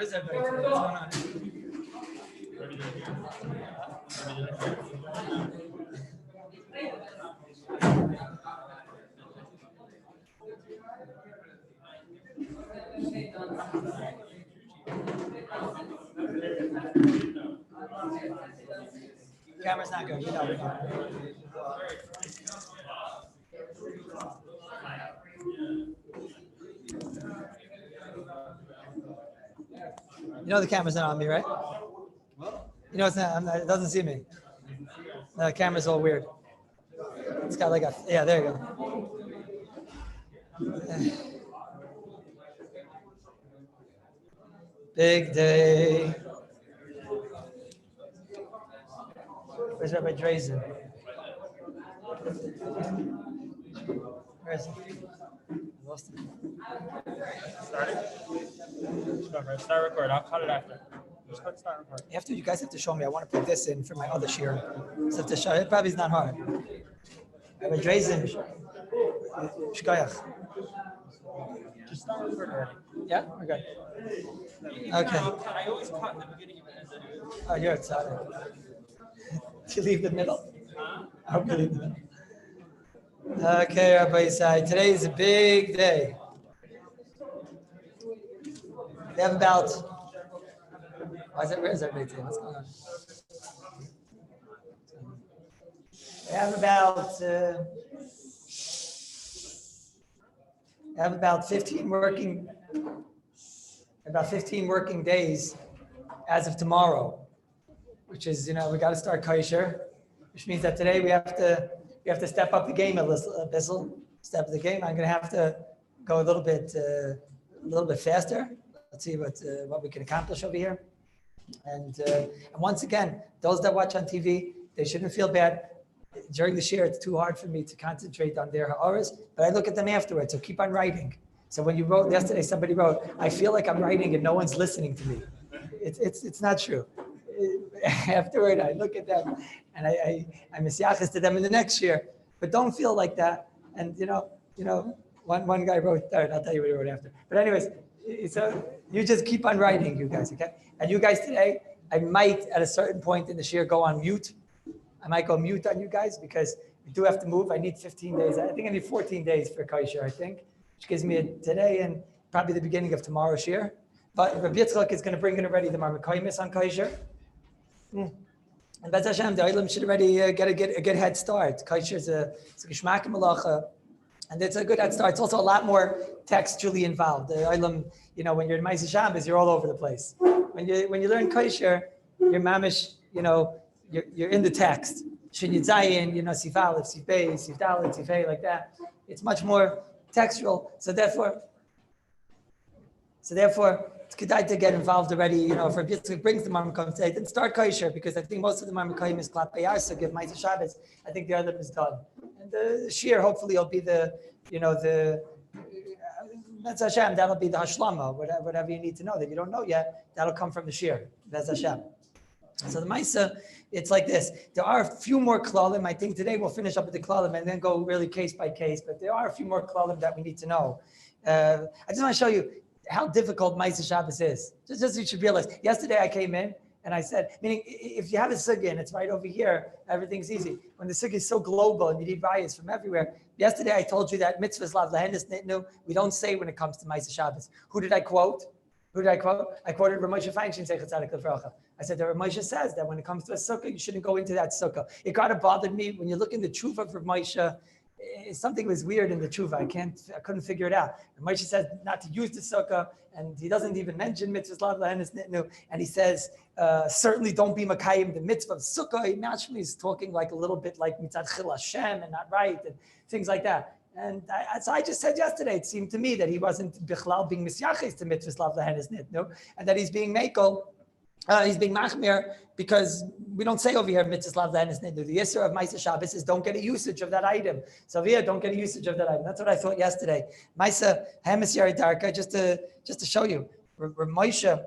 Where's everybody today? What's going on? Camera's not good. We know. You know the camera's not on me, right? You know it's not. It doesn't see me. The camera's all weird. It's got like a, yeah, there you go. Big day. Where's Rabbi Drazen? Where is he? I lost him. Start record. I'll cut it after. Just click start record. You guys have to show me. I want to put this in for my other shir. So have to show it. Probably is not hard. Rabbi Drazen. Shkoyach. Just start recording already. Yeah, we're good. Okay. I always cut in the beginning of it. Oh, you're excited. Do you leave the middle? I hope you leave the middle. Okay, Rabbi Yisai. Today is a big day. We have about. Where is everybody today? What's going on? We have about 15 working days as of tomorrow, which is, we got to start kosher, which means that today we have to step up the game a little. Step up the game. I'm going to have to go a little bit faster. Let's see what we can accomplish over here. And once again, those that watch on TV, they shouldn't feel bad. During the shir, it's too hard for me to concentrate on their ha'aras, but I look at them afterwards, so keep on writing. So when you wrote yesterday, somebody wrote, I feel like I'm writing and no one's listening to me. It's not true. Afterward, I look at them and I'm misyachas to them in the next year, but don't feel like that. And one guy wrote, I'll tell you what he wrote after. But anyways, so you just keep on writing, you guys, okay? And you guys today, I might at a certain point in the shir go on mute. I might go mute on you guys because we do have to move. I need 15 days. I think I need 14 days for kosher, I think, which gives me today and probably the beginning of tomorrow's shir. But Rabbi Yitzchak is going to bring in already the marmakoymis on kosher. And Bez Hashem, the Olam should already get a good head start. Kosher is a geschmack malacha, and it's a good head start. It's also a lot more textually involved. The Olam, when you're in Ma'aseh Shabbos, you're all over the place. When you learn kosher, you're mamish, you're in the text. Shin Yud Zayin, Sif Aleph, Sif Beis, Sif Dalet, Sif Hey, like that. It's much more textual. So therefore, it's good to get involved already. If Rabbi Yitzchak brings the marmakoyim today, then start kosher, because I think most of the marmakoyim is klapei yarsa, give Ma'aseh Shabbos. I think the other is done. And the shir hopefully will be Bez Hashem, that'll be the hashlama, whatever you need to know that you don't know yet, that'll come from the shir, Bez Hashem. So the Maisa, it's like this. There are a few more klalim. I think today we'll finish up with the klalim and then go really case by case, but there are a few more klalim that we need to know. I just want to show you how difficult Ma'aseh Shabbos is. Just you should realize. Yesterday I came in and I said, meaning if you have a sugya and it's right over here, everything's easy. When the sugya is so global and you need rayas from everywhere. Yesterday I told you that mitzvahs lav lahenis nitnu, we don't say when it comes to Ma'aseh Shabbos. Who did I quote? I quoted Rav Moshe Feinstein, Zecher Tzadik Levracha. I said that Rav Moshe says that when it comes to a sukkah, you shouldn't go into that sukkah. It kind of bothered me when you look in the tshuva of Rav Moshe. Something was weird in the tshuva. I couldn't figure it out. Rav Moshe says not to use the sukkah, and he doesn't even mention mitzvahs lav lahenis nitnu. And he says certainly don't be makayim the mitzvah of sukkah. He naturally is talking like a little bit like mitzad chil Hashem and not right and things like that. And so I just said yesterday, it seemed to me that he wasn't bichlal being misyaches to mitzvahs lav lahenis nitnu, and that he's being makel. He's being machmir because we don't say over here mitzvahs lav lahenis nitnu. The yisur of Ma'aseh Shabbos is don't get a usage of that item. So over here, don't get a usage of that item. That's what I thought yesterday. Ma'aseh Hemes Yari Darka, just to show you. Rav Moshe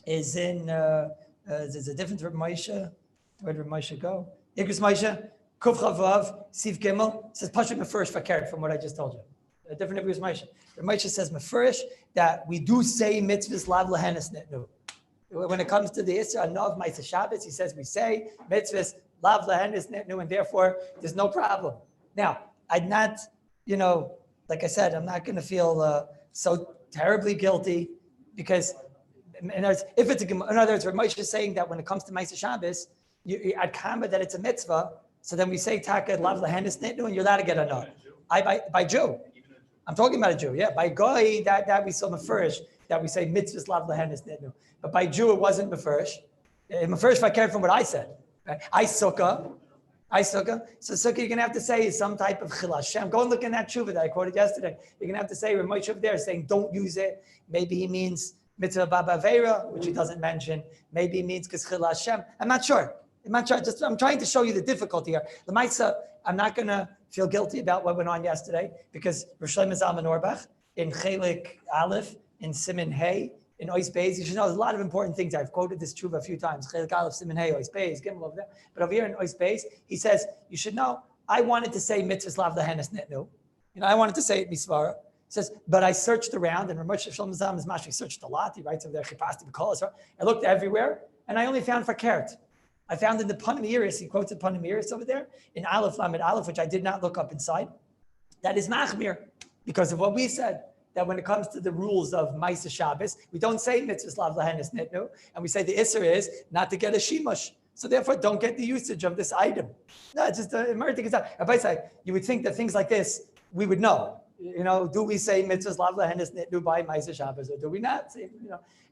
is in. There's a different Rav Moshe. Where did Rav Moshe go? Igros Moshe. Kuf Chavav, Siv Gimel, says Pashut Mefurish Fakert from what I just told you. a different view is Moshe. Moshe says mefurish that we do say mitzvahs lav lahenes nitnu. When it comes to the Isra of Ma'aseh Shabbos, he says we say mitzvahs lav lahenes nitnu, and therefore there's no problem. Now, I'd not, like I said, I'm not going to feel so terribly guilty because, in other words, if it's in other words, Moshe is saying that when it comes to Ma'aseh Shabbos, I'd comment that it's a mitzvah. So then we say taka lav lahenes nitnu, and you're allowed to get a nut. By Jew. I'm talking about a Jew, yeah. By Goy, that we saw mefurish, that we say mitzvahs lav lahenes nitnu. But by Jew, it wasn't mefurish. Mefurish, if I care from what I said. Right? I sukkah. So sukkah, you're going to have to say is some type of chil Hashem. Go and look in that tshuva that I quoted yesterday. You're going to have to say, Ramosh over there is saying don't use it. Maybe he means mitzvah baba vera, which he doesn't mention. Maybe he means because chil Hashem. I'm not sure. I'm trying to show you the difficulty here. The Maisa, I'm not going to feel guilty about what went on yesterday because Rosh Hashanah Zalman Orbach in Chelik Aleph, in Siman Hay, in Ois Beis. You should know there's a lot of important things. I've quoted this tshuva a few times. Chelik Aleph, Siman Hay, Ois Beis, Gimel over there. But over here in Ois Beis, he says, you should know, I wanted to say mitzvahs lav lahenes nitnu. I wanted to say it misvara. He says, but I searched around, and Ramosh Shalom Zalman Mashri searched a lot. He writes over there, Chipasti Kallus. I looked everywhere, and I only found fakert. I found in the Panamiris, he quotes the Panamiris over there, in Aleph Lamed Aleph, which I did not look up inside, that is machmir, because of what we said, that when it comes to the rules of Ma'aseh Shabbos, we don't say mitzvahs lav lahenes nitnu, and we say the isser is not to get a shimush. So therefore, don't get the usage of this item. No, it's just a emerging. Rabbi said, you would think that things like this, we would know. Do we say mitzvahs lav lahenes nitnu by Ma'aseh Shabbos, or do we not?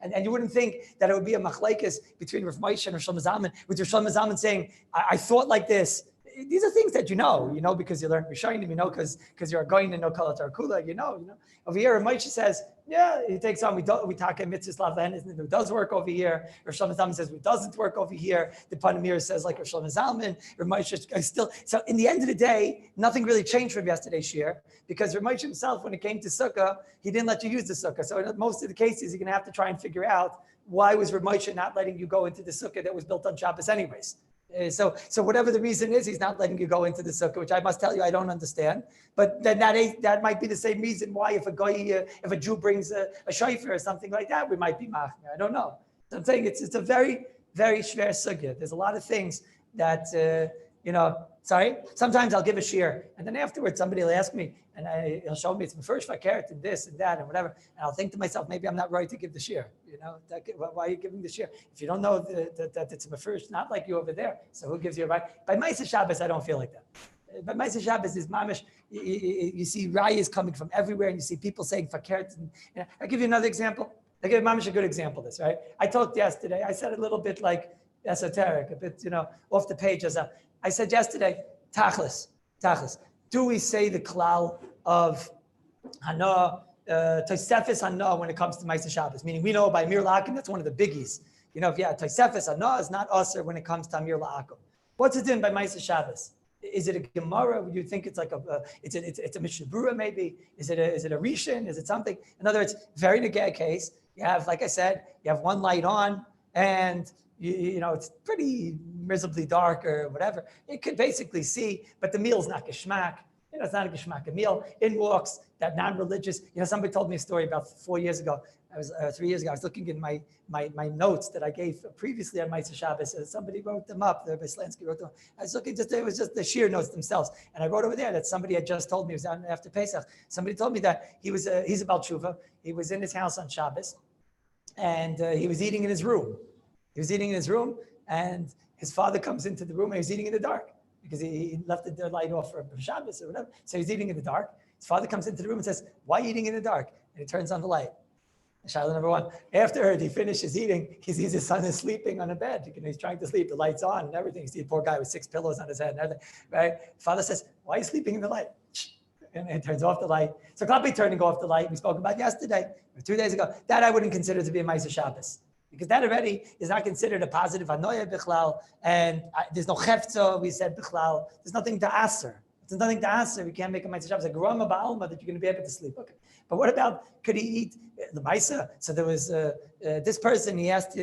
And you wouldn't think that it would be a machlekes between Rav Moshe and Rosh Hashanah, with Rosh Hashanah saying, I thought like this. These are things that you know because you learn Rishonim, because you're going to know Kala Tarkula, Over here, Rav Moshe says, yeah, he takes on, we talk at mitzvahs lav lahenes nitnu, it does work over here. Rosh Hashanah says it doesn't work over here. The Panamir says like Rosh Hashanah, Rav Moshe still. So in the end of the day, nothing really changed from yesterday's shir because Rav Moshe himself, when it came to sukkah, he didn't let you use the sukkah. So in most of the cases, you're going to have to try and figure out why was Rav Moshe not letting you go into the sukkah that was built on Shabbos anyways. So whatever the reason is, he's not letting you go into the sukkah, which I must tell you I don't understand. But then that might be the same reason why if a Jew brings a shofar or something like that, we might be machmir. I don't know. So I'm saying it's a very, very shver sugya. There's a lot of things that Sorry. Sometimes I'll give a shir, and then afterwards somebody will ask me, and he'll show me it's first fakert and this and that and whatever, and I'll think to myself, maybe I'm not right to give the shir. Why are you giving the shir if you don't know that it's a first? Not like you over there. So who gives you a right? By Ma'aseh Shabbos, I don't feel like that. But Ma'aseh Shabbos is mamish. You see rayas coming from everywhere, and you see people saying fakert. I'll give you another example. I'll give mamish a good example of this. Right? I talked yesterday. I said a little bit like esoteric, a bit off the page. I said yesterday, tachlis. Do we say the klal of hana, tosefes hana when it comes to Ma'aseh Shabbos? Meaning we know by Amir La'akim, that's one of the biggies. Tosefes hana is not usher when it comes to Amir La'akim. What's it in by Ma'aseh Shabbos? Is it a Gemara? Would you think it's like it's a Mishnah Berurah maybe? Is it a Rishon? Is it something? In other words, very negay case. You have, like I said, you have one light on and it's pretty miserably dark or whatever. You could basically see, but the meal's not geschmack. It's not a geschmack. A meal. In walks that non-religious. Somebody told me a story about 4 years ago. I was 3 years ago. I was looking in my notes that I gave previously on Ma'aseh Shabbos. Somebody wrote them up. Rabbi Slansky wrote them. I was looking. It was just the sheer notes themselves. And I wrote over there that somebody had just told me. It was after Pesach. Somebody told me that he's a Baal Tshuva. He was in his house on Shabbos, and he was eating in his room. And his father comes into the room, and he was eating in the dark because he left the light off for Shabbos or whatever. So he's eating in the dark. His father comes into the room and says, "Why are you eating in the dark?" And he turns on the light. Shiloh number one. After he finishes eating, he sees his son is sleeping on a bed. He's trying to sleep. The light's on and everything. You see the poor guy with 6 pillows on his head and everything. Right? Father says, "Why are you sleeping in the light?" And he turns off the light. So Klapi turning off the light, we spoke about yesterday, or 2 days ago, that I wouldn't consider to be a Ma'aseh Shabbos. Because that already is not considered a positive anoya bichlal, and there's no chefza, we said bichlal. There's nothing to aser. There's nothing to aser. We can't make a Ma'aseh Shabbos, a grama ba'alma that you're going to be able to sleep. Okay. But what about, could he eat the Ma'aseh? So there was this person, he asked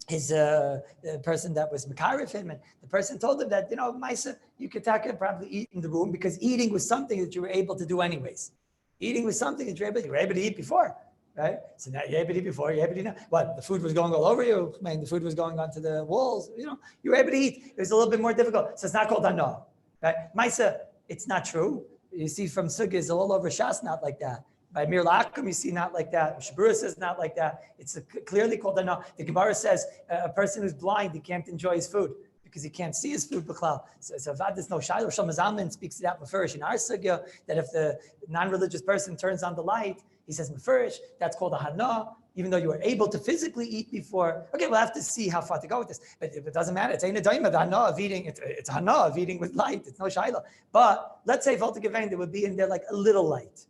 the person that was Makarif him, and the person told him that, Maisa, you could probably eat in the room because eating was something that you were able to do anyways. Eating was something that you were able to eat before, right? So now you're able to eat before, you're able to eat now. What, the food was going all over you? I mean, the food was going onto the walls, you were able to eat. It was a little bit more difficult. So it's not called Hana, right? Maisa, it's not true. You see from Sugis all over Shas, not like that. By Mir La'akum, you see not like that. Shabura says not like that. It's clearly called Hana. The Gemara says a person who's blind, he can't enjoy his food because he can't see his food. So there's no Shiloh. Shlomo Zalman speaks to that Mefurish in our sugya, that if the non-religious person turns on the light, he says Mefurish, that's called a Hana, even though you were able to physically eat before. Okay, we'll have to see how far to go with this. But it doesn't matter. It's a daima, the Hana of eating. It's Hana of eating with light. It's no Shiloh. But let's say Volta Gevain, there would be in there like a little light.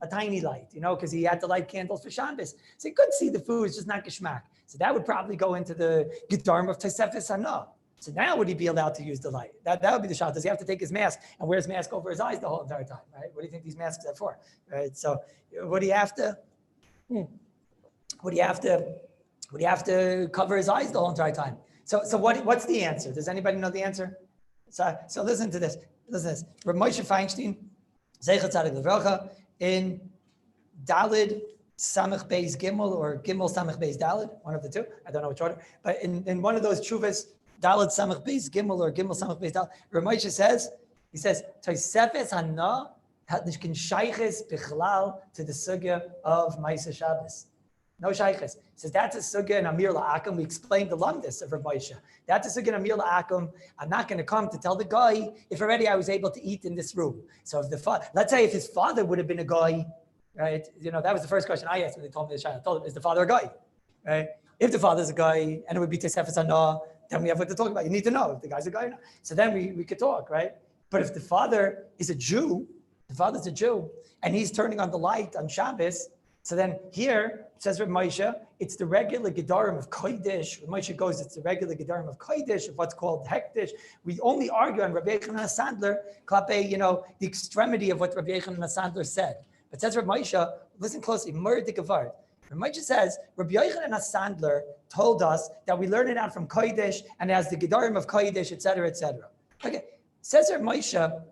A tiny light, because he had to light candles for Shabbos. So he could see the food, it's just not geschmack. So that would probably go into the Gedarm of Tosefes Hana. So now would he be allowed to use the light? That would be the shot. Does he have to take his mask and wear his mask over his eyes the whole entire time, right? What do you think these masks are for, right? So would he have to, would he have to cover his eyes the whole entire time? So what's the answer? Does anybody know the answer? So listen to this. Listen to this. Rabbi Moshe Feinstein, Zeichat Tzadik Levracha, in Dalid Samech Beis Gimel or Gimel Samech Beis Dalid, one of the two, I don't know which order, but in one of those chuvas, Dalid Samech Beis Gimel or Gimel Samech Beis Dalid, Ramosha says, Tosefes Hana hat nicht kein Sheiches Bichlal to the sugya of Maisa Shabbos. No Sheiches. He says that's a sugya in Amir La'akum. We explained the lumdis of Rabbi Moshe. That's a sugya in Amir La'akum. I'm not going to come to tell the guy if already I was able to eat in this room. So if let's say if his father would have been a guy, right? That was the first question I asked when they told me the child. I told him, is the father a guy? Right? If the father's a guy and it would be Tosefes Hana, then we have what to talk about. You need to know if the guy's a guy or not. So then we could talk, right? But if the father is a Jew, and he's turning on the light on Shabbos, so then here, says Rabbi Moshe, it's the regular Gedarim of Kodesh. Rabbi Moshe goes, it's the regular Gedarim of Kodesh, of what's called Hektish. We only argue on Rabbi Yochanan Sandler, klape, the extremity of what Rabbi Yochanan Sandler said. But says Rabbi Moshe, listen closely, Murd Gavard. Rabbi Moshe says, Rabbi Yochanan Sandler told us that we learn it out from Kodesh and as the Gedarim of Kodesh, etc., etc. Okay, says Rabbi Moshe,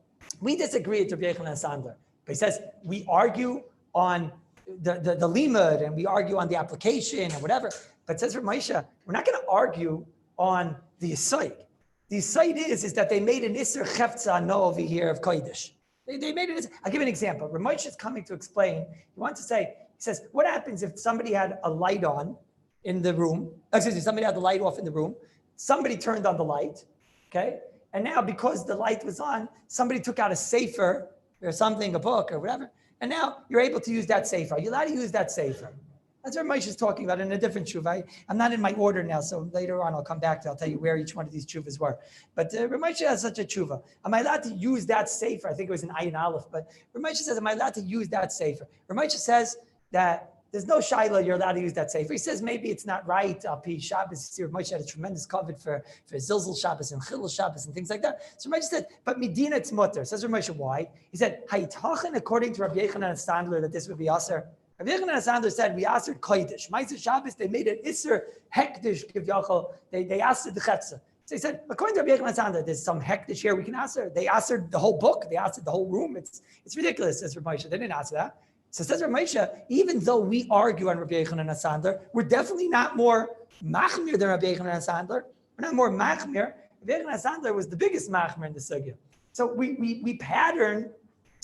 we disagree with Rabbi Yochanan Sandler, but he says we argue on the limud and we argue on the application and whatever. But says Rabbi Moshe, we're not going to argue on the yisoid. The yisoid is that they made an Isser Chefza no over here of Kodesh. They made it. I'll give you an example. Rabbi Moshe is coming to explain. He wants to say, he says, what happens if somebody had a light on in the room? Excuse me, somebody had the light off in the room. Somebody turned on the light, okay? And now because the light was on, somebody took out a sefer or something, a book or whatever, and now you're able to use that sefer. You're allowed to use that sefer. That's what Moshe is talking about in a different tshuva. I'm not in my order now, so later on I'll come back to. I'll tell you where each one of these tshuvas were. But Moshe has such a tshuva. Am I allowed to use that sefer? I think it was in Ayin Aleph, but Moshe says, am I allowed to use that sefer? Moshe says that there's no shaila, you're allowed to use that sefer. He says maybe it's not right. P Shabbos, you see, Moshe had a tremendous covet for Zilzal Shabbos and Chilul Shabbos and things like that. So Moshe said, but Medina it's mutter. Says Moshe, why? He said, Hayitachin, according to Rabbi Yochanan and Sandler, that this would be aser. Rabbi Yochanan and Sandler said, we asered kodesh. Ma'aser Shabbos, they made an isser hektish kivyachol. They asered the chetza. So he said, according to Rabbi Yochanan and Sandler, there's some hektish here we can aser. They asered the whole book. They asered the whole room. It's ridiculous, says Rabbi Moshe. They didn't aser that. So says Rabbi Moshe, even though we argue on Rabbi Yochanan and Sandler, we're definitely not more machmir than Rabbi Yochanan and Sandler. We're not more machmir. Rabbi Yochanan and Sandler was the biggest machmir in the sugya. So we pattern,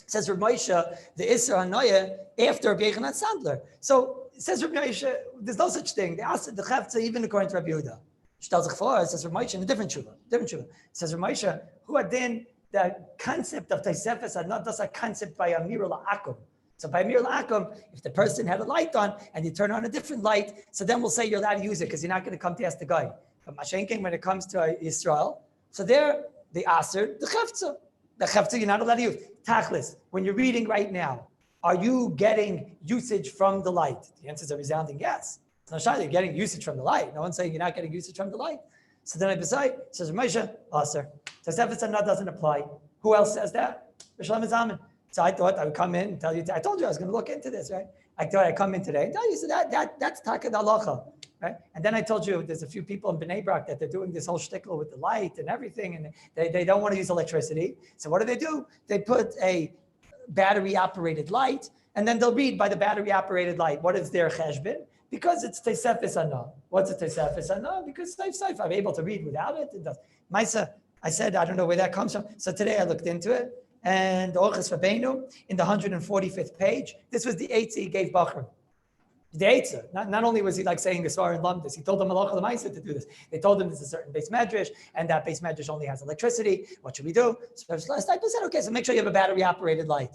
says Rabbi Moshe, the Isra Hanoya after Rabbi Yochanan and Sandler. So says Rabbi Moshe, there's no such thing. They asked the Chefza even according to Rabbi Yehuda. Says Rabbi Moshe in a different tshuva. Says Rabbi Moshe, who had then the concept of Tosefes had not just a concept by Amir La'akum. So by Amir La'akum, if the person had a light on and you turn on a different light, so then we'll say you're allowed to use it because you're not going to come to ask the guy. But Mashenkin, when it comes to Israel, so there they aser the Chefza. The Chefza you're not allowed to use. Tachlis, when you're reading right now, are you getting usage from the light? The answer is a resounding yes. It's not shy, you're getting usage from the light. No one's saying you're not getting usage from the light. So then I decide, says Moshe, aser. Tosefes Hana doesn't apply. Who else says that? Rishlam Zaman. So I thought I would come in and tell you. I told you I was going to look into this, right? I thought I'd come in today and tell you. So that's Takad Halacha. right? And then I told you there's a few people in Bnei Brak that they're doing this whole shtickle with the light and everything, and they don't want to use electricity. So what do? They put a battery-operated light, and then they'll read by the battery-operated light. What is their cheshbon? Because it's Tesefes Anah. What's a Tesefes Anah? Because Saif, I'm able to read without it. It does. Maisa, I said, I don't know where that comes from. So today I looked into it, and Orchos Rabbeinu, in the 145th page, this was the eitzah he gave Bachram. The eitzah, not only was he like saying the Svar and Lumdis, he told them Malach L'maisa to do this. They told him there's a certain base medrash, and that base medrash only has electricity. What should we do? So last night I said, okay, so make sure you have a battery-operated light.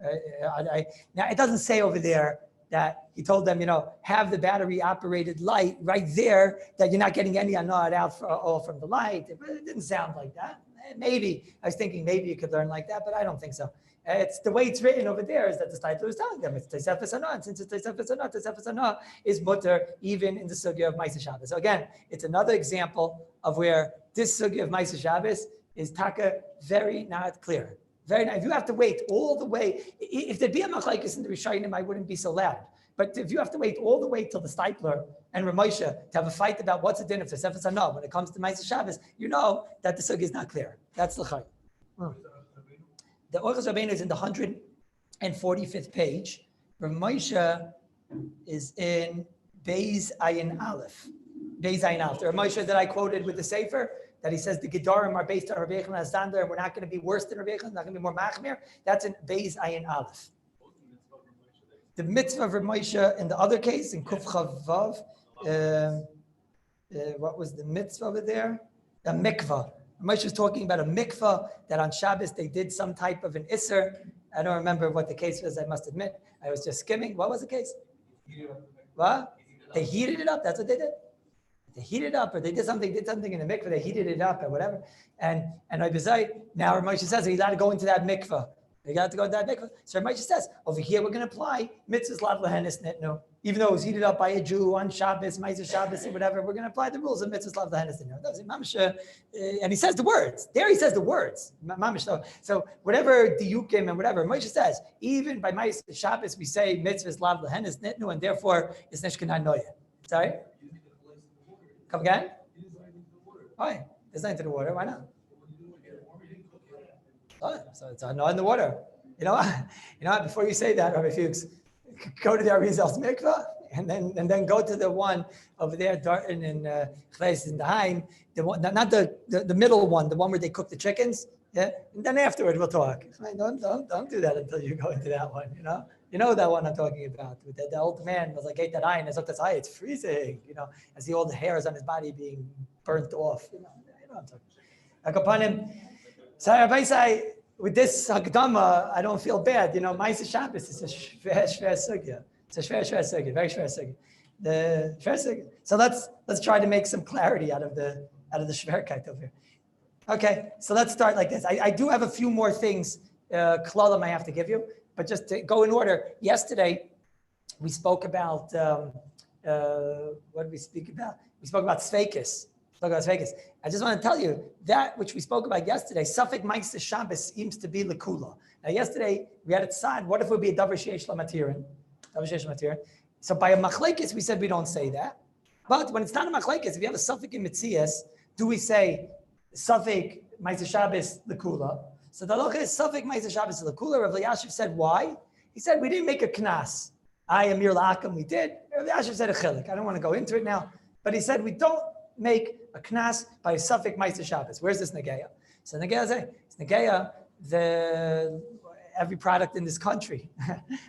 Now, it doesn't say over there that he told them, have the battery-operated light right there, that you're not getting any anod out all from the light. It didn't sound like that. Maybe, I was thinking maybe you could learn like that, but I don't think so. It's the way it's written over there is that the title is telling them it's Tesefes Anah, and since it's Tesefes Anah is mutter even in the sugya of Ma'aseh Shabbos. So again, it's another example of where this sugya of Ma'aseh Shabbos is taka very not clear. Very nice. If you have to wait all the way, if there'd be a machlekes in the Rishonim, I wouldn't be so loud. But if you have to wait all the way till the Stipler and Ramosha to have a fight about what's the din of Tesefes Anah when it comes to Ma'aseh Shabbos, you know that the sugya is not clear. That's the chayy. The Orchos Rabbeinu is in the 145th page. Ramosha is in Beis Ayin Aleph. Beis Ayin Aleph. The Ramosha that I quoted with the Sefer, that he says the Gedarim are based on Rabbi Yechon HaZander, and we're not going to be worse than Rabbi Yechon, not going to be more machmir. That's in Beis Ayin Aleph. The mitzvah of Ramosha in the other case, in Kuf Chavav, what was the mitzvah over there? A mikvah. Moshe was talking about a mikvah that on Shabbos they did some type of an isser. I don't remember what the case was, I must admit. I was just skimming. What was the case? What? They heated it up. That's what they did. They heated it up, or they did something in the mikvah. They heated it up or whatever. And Rabbi Zayt, now Moshe says he's allowed to go into that mikvah. They got to go into that mikvah. So Moshe says, over here we're going to apply mitzvahs lav lehenis nitnu. Even though it was heated up by a Jew on Shabbos, Ma'aseh Shabbos, or whatever, we're going to apply the rules of mitzvahs lav lehenis nitnu. That was in Mamish, and he says the words. There he says the words. Mamish. So whatever diukim and whatever, Moshe says, even by Ma'aseh Shabbos we say mitzvahs lav lehenis nitnu, and therefore it's nishkanah noya. Sorry? Come again? Oh, there's nothing to the water. Why not? Oh, so it's not in the water. You know what? Before you say that, Rabbi Fuchs, go to the Arizal's mikvah and then go to the one over there, Darton and Chleis in the Haim, the one, not the middle one, the one where they cook the chickens. Yeah, and then afterward we'll talk. Don't do that until you go into that one. You know that one I'm talking about. With the old man was like, "Ate that eye," and it's freezing. As the old hairs on his body being burnt off. You know what I'm talking about. Like upon him. So Rabbi say, with this Hagdama, I don't feel bad. Ma'aseh Shabbos is a shver sugya. It's a shver sugya, very shver sugya. The shver sugya. So let's try to make some clarity out of the shverkeit over here. Okay, so let's start like this. I do have a few more things, klalim I have to give you, but just to go in order. Yesterday, we spoke about, what did we speak about? We spoke about Sfeikis. I just want to tell you that which we spoke about yesterday, Safek Ma'aseh Shabbos seems to be Lekula. Now yesterday, we had it said, what if it would be a Davar Sheyesh Lamatirin? So by a Machlekes, we said we don't say that. But when it's not a Machlekes, if you have a Safek in Mitzias, do we say Safek Ma'aseh Shabbos Lekula? So the halacha is Safek Ma'aseh Shabbos Lekula. Rav Yashiv said, why? He said, we didn't make a knas. I am Mir La'akam, we did. Rav Yashiv said a chilik. I don't want to go into it now. But he said, we don't make a knas by a Safek Ma'aseh Shabbos. Where's this negeya? So negeya says, it's negeya, every product in this country,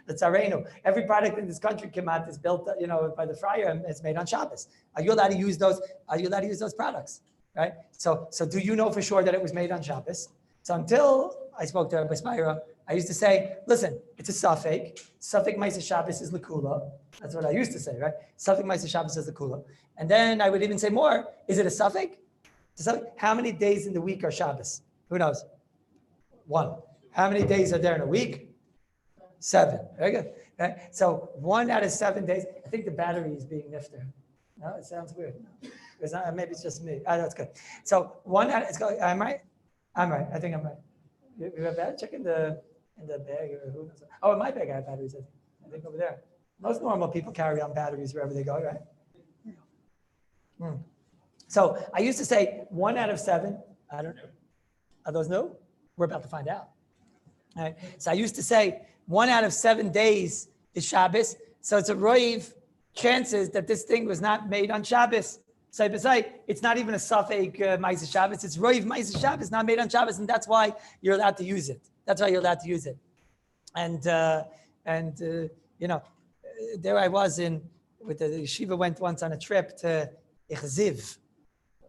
the tzarenu, every product in this country Kemat is built, by the fryer and it's made on Shabbos. Are you allowed to use those? Are you allowed to use those products? Right? So do you know for sure that it was made on Shabbos? So until I spoke to Rabbi Spira, I used to say, listen, it's a Safek. Safek Ma'aseh Shabbos is Lekula. That's what I used to say, right? Safek Ma'aseh Shabbos is Lekula. And then I would even say more, is it a Safek? How many days in the week are Shabbos? Who knows? 1. How many days are there in a week? 7. Very good. Right? So 1 out of 7 days. I think the battery is being nifter. No, it sounds weird. Maybe it's just me. I know it's good. So 1 out. I'm right. I'm right. I think I'm right. You have that? Check in the bag or who knows? Oh, in my bag I have batteries. I think over there. Most normal people carry on batteries wherever they go, right? So I used to say 1 out of 7. I don't know. Are those new? We're about to find out. All right. So I used to say 1 out of 7 days is Shabbos. So it's a roiv chances that this thing was not made on Shabbos. So beside, it's not even a safek ma'aseh Shabbos. It's roiv ma'aseh Shabbos, not made on Shabbos, and that's why you're allowed to use it. That's why you're allowed to use it. And there I was with the yeshiva went once on a trip to Ichziv.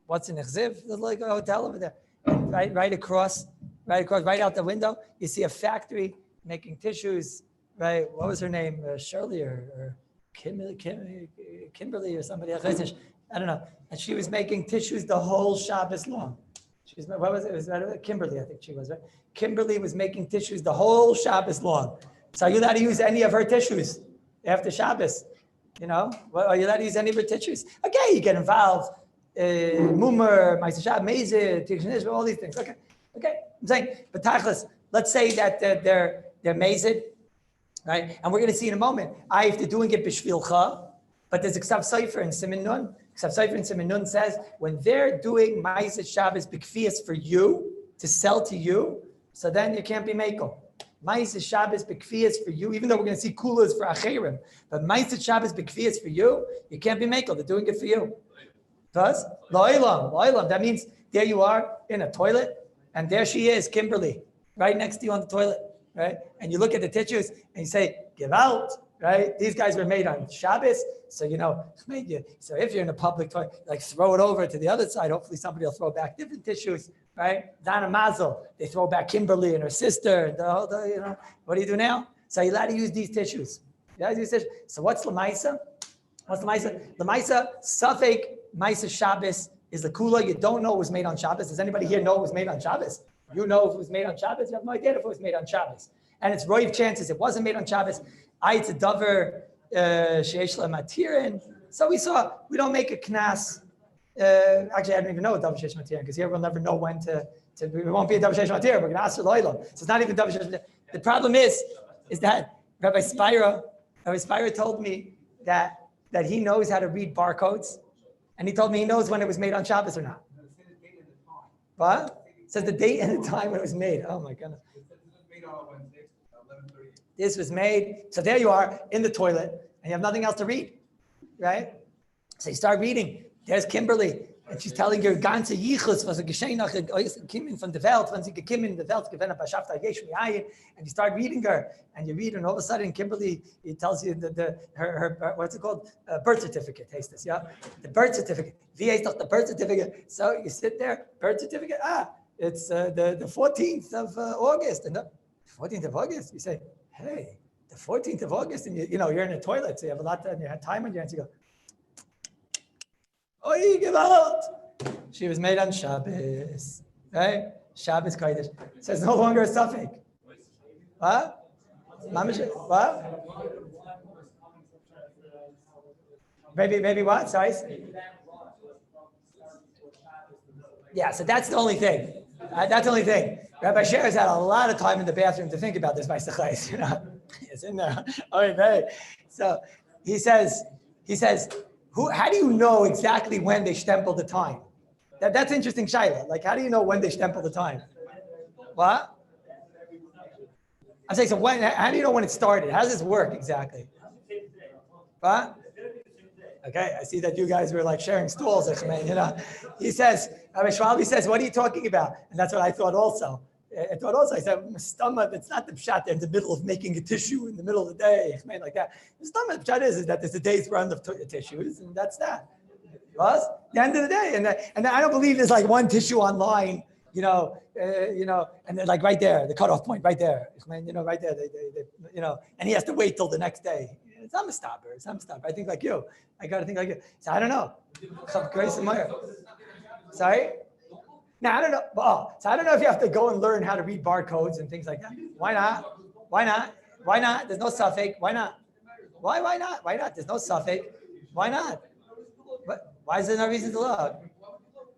What's in Ichziv? There's like a hotel over there. And right across, right out the window, you see a factory making tissues. Right? What was her name? Shirley or Kimberly or somebody else. I don't know. And she was making tissues the whole Shabbos long. What was it? It was Kimberly, I think she was, right? Kimberly was making tissues the whole Shabbos long. So are you allowed to use any of her tissues after Shabbos? Are you allowed to use any of her tissues? Okay, you get involved. Mumer, Ma'aseh Shabbos, Mezid, Tikkun, all these things. Okay. I'm saying, but tachlis, let's say that they're Mezid, right? And we're going to see in a moment. If they're doing it b'shvilcha, but there's a Ksav Sofer in Siman Nun. Ksav Sofer in Siman Nun says when they're doing Ma'aseh Shabbos b'kfiyas for you to sell to you, so then you can't be mekel. Ma'aseh Shabbos b'kfiyas for you, even though we're going to see kulas for acherim, but Ma'aseh Shabbos b'kfiyas for you can't be mekel. They're doing it for you. Thus, lo'ilam. That means there you are in a toilet, and there she is, Kimberly, right next to you on the toilet, right? And you look at the tissues and you say, give out, right? These guys were made on Shabbos, so so if you're in a public toilet, like throw it over to the other side. Hopefully somebody will throw back different tissues, right? Dana Mazel, they throw back Kimberly and her sister. What do you do now? So you're allowed to use these tissues. So what's Lamaisa? Lamaisa, Safek Ma'aseh Shabbos is the kula. You don't know it was made on Shabbos. Does anybody here know it was made on Shabbos? You know if it was made on Shabbos. You have no idea if it was made on Shabbos. And it's roiv chances it wasn't made on Shabbos. It's a davar sheyesh matirin. So we don't make a knas. Actually, I don't even know what davar sheyesh matirin because here we'll never know when to. We won't be a davar sheyesh matirin. We're going to ask for lo'ilam. So it's not even davar sheyesh matirin. The problem is that Rabbi Spira told me that he knows how to read barcodes. And he told me he knows when it was made on Shabbos or not. What? It says the date and the time when it was made. Oh my goodness. This was made. So there you are in the toilet and you have nothing else to read, right? So you start reading. There's Kimberly. And she's telling you, ganze Hilchos, was geschehen nach Kimmen von der Welt, wenn sie gekommen in der Welt gewinnen, and you start reading her, and you read, and all of a sudden, Kimberly, it tells you her what's it called? Birth certificate, taste this, yeah? The birth certificate. Wie heißt doch the birth certificate? So you sit there, birth certificate, it's the 14th of August. And the 14th of August, you say, hey, the 14th of August, and you're in a toilet, so you have a lot of time on your hands, you go, oh, give out. She was made on Shabbos, right? Shabbos Kodesh. So it's no longer a suffix. What? What? Maybe what? Sorry? Yeah, so that's the only thing. That's the only thing. Rabbi Sher has had a lot of time in the bathroom to think about this by Sechais, It's in there. Okay. So he says, how do you know exactly when they stempel the time? That's interesting, Shaila. Like, how do you know when they stempel the time? What? I'm saying, so how do you know when it started? How does this work exactly? What? Okay, I see that you guys were like sharing stools. He says, Rabbi Shvalbi says, what are you talking about? And that's what I thought also. I said, stomach, it's not the pshat they're in the middle of making a tissue in the middle of the day, like that. The stomach pshat is that there's a day's run of tissues, and that's that. Was the end of the day, and I don't believe there's like one tissue online, and they're like right there, the cutoff point right there, right there, they and he has to wait till the next day. I'm a stopper. I think like you. I got to think like you. So I don't know. Grace and Meyer. Sorry. Now, I don't know. So I don't know if you have to go and learn how to read barcodes and things like that. Why not? There's no suffix. Why not? Why not? There's no suffix. Why not? Why is there no reason to look?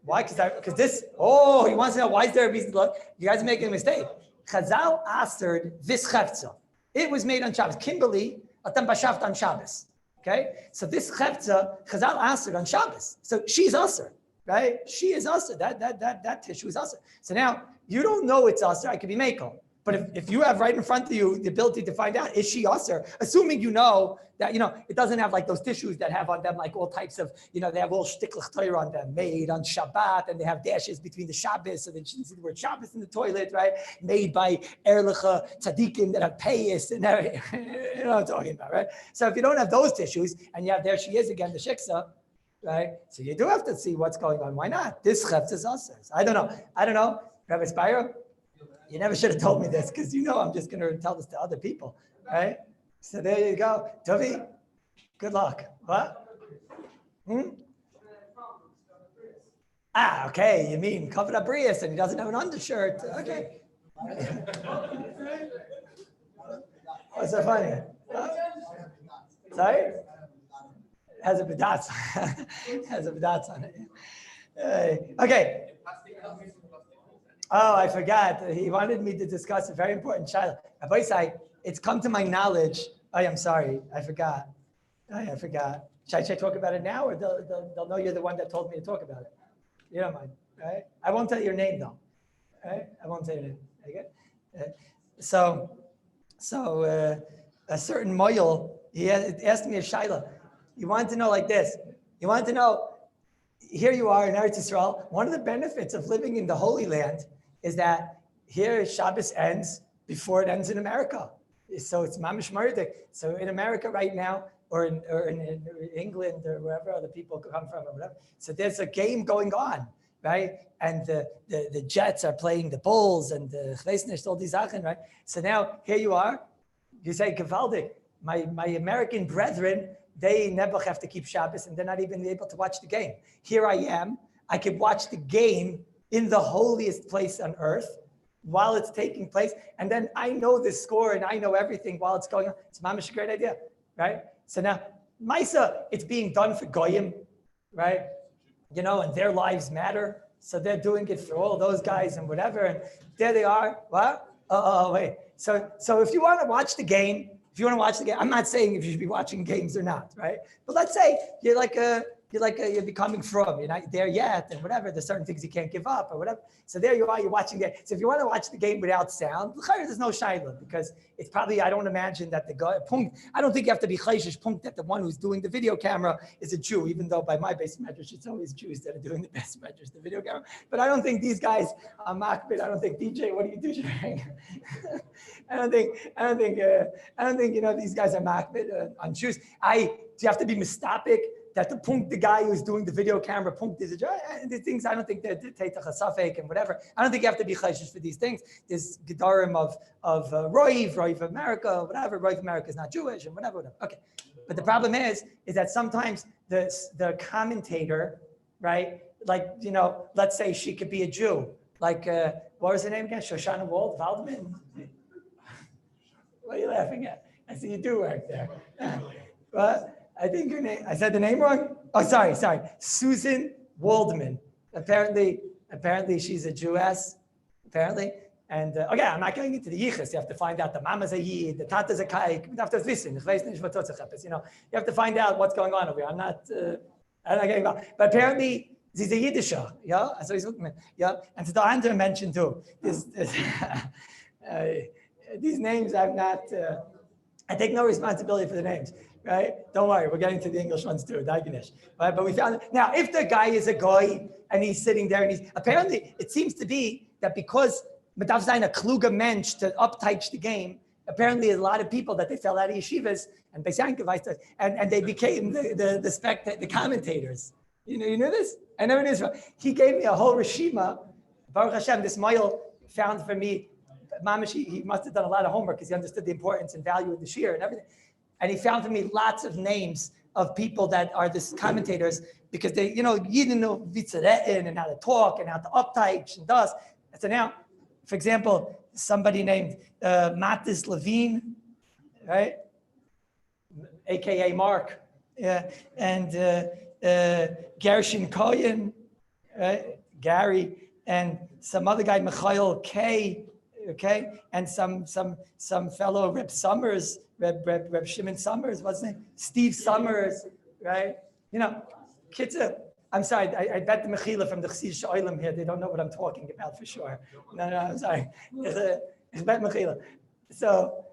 Why? Because this, he wants to know why is there a reason to look? You guys are making a mistake. Chazal astered vis chefza. It was made on Shabbos. Kimberly, atam bashaft on Shabbos. Okay, so this chefza Chazal asked on Shabbos, so she's usher, right? She is usher. That tissue is usher. So now you don't know it's usher. I could be mekel, but if you have right in front of you the ability to find out is she usher, assuming you know that it doesn't have like those tissues that have on them like all types of they have all shtiklach Torah on them, made on Shabbat, and they have dashes between the Shabbos, so that you can see the word Shabbos in the toilet, right? Made by erlicha tzaddikim that have payas and everything. You know what I'm talking about, right? So if you don't have those tissues and you have there she is again the shiksa, right? So you do have to see what's going on. Why not? This chefz is us. I don't know. Rabbi Spiro, you never should have told me this because I'm just going to tell this to other people, right? So there you go. Tovi, good luck. What? Okay. You mean covered up Brias and he doesn't have an undershirt. Okay. What's so funny? Huh? Sorry? Has a bidatz. Has a bidatz on it. Okay. Oh, I forgot. He wanted me to discuss a very important child. Rabbi say, it's come to my knowledge. Oh, I'm sorry. I forgot. I forgot. Should I talk about it now, or they'll know you're the one that told me to talk about it? You don't mind, right? I won't tell you your name, though. Right? I won't tell you your name. Okay? So a certain moyel, he asked me a shaila. He wanted to know like this. He wanted to know, here you are in Eretz Yisrael. One of the benefits of living in the Holy Land is that here Shabbos ends before it ends in America. So it's mamish mardik. So in America right now, or in England or wherever other people come from or whatever. So there's a game going on, right? And the Jets are playing the Bulls and the Chveisnish, all these Sachen, right? So now here you are. You say, Gevaldik, my American brethren, they never have to keep Shabbos and they're not even able to watch the game. Here I am. I can watch the game in the holiest place on earth while it's taking place. And then I know the score and I know everything while it's going on. It's mamish a great idea, right? So now, Maisa, it's being done for Goyim, right? And their lives matter. So they're doing it for all those guys and whatever. And there they are. What? Wait. So if you want to watch the game, I'm not saying if you should be watching games or not, right? But let's say you're becoming from, you're not there yet and whatever, there's certain things you can't give up or whatever. So there you are, you're watching the game. So if you want to watch the game without sound, there's no shayla because it's probably, I don't imagine that I don't think you have to be chayshish punkt that the one who's doing the video camera is a Jew, even though by my base medrash, it's always Jews that are doing the best medrash, the video camera. But I don't think these guys are makbid. I don't think, DJ, what do you do? I don't think these guys are makbid on Jews. Do you have to be mistopic? That the guy who's doing the video camera, is the things, I don't think they're teitach hasafek and whatever. I don't think you have to be chayshish for these things. There's gedarim of Roiv America, whatever. Roiv America is not Jewish and whatever. Okay. But the problem is that sometimes the commentator, right? Like, let's say she could be a Jew. Like, what was her name again? Shoshana Waldman? What are you laughing at? I see you do work there. But I think your name, I said the name wrong? Oh, sorry. Susan Waldman. Apparently she's a Jewess, apparently. And okay, I'm not going into the yichus. You have to find out the mama's a yid, the tata's a kaik. You have to listen. You have to find out what's going on over here. I'm not getting involved. But apparently, she's a Yiddisher. Yeah? So he's looking at, yeah? And to the Andrew mentioned too, these names I'm not, I take no responsibility for the names. Right? Don't worry, we're getting to the English ones too, Daganish. Right? But we found it. Now, if the guy is a guy and he's sitting there and apparently it seems to be that because Madav Zayin a kluga mensch to upteach the game, apparently there's a lot of people that they fell out of yeshivas and and they became the commentators. You knew this? I never knew this. He gave me a whole reshima. Baruch Hashem, this Moyel found for me, Mamish, he must have done a lot of homework because he understood the importance and value of the shir and everything. And he found for me lots of names of people that are this commentators because they, you didn't know vitzaretin and how to talk and how to upteach and does. So now, for example, somebody named Matis Levine, right? AKA Mark, and Gershon Cohen, right? Gary, and some other guy, Michael K, okay? And some fellow Rip Summers, Reb Shimon Summers, what's his name? Steve Summers, right? You know, kids. I'm sorry. I bet the Mechila from the Chassid Shoilim here. They don't know what I'm talking about for sure. No, I'm sorry. It's bet Mechila. So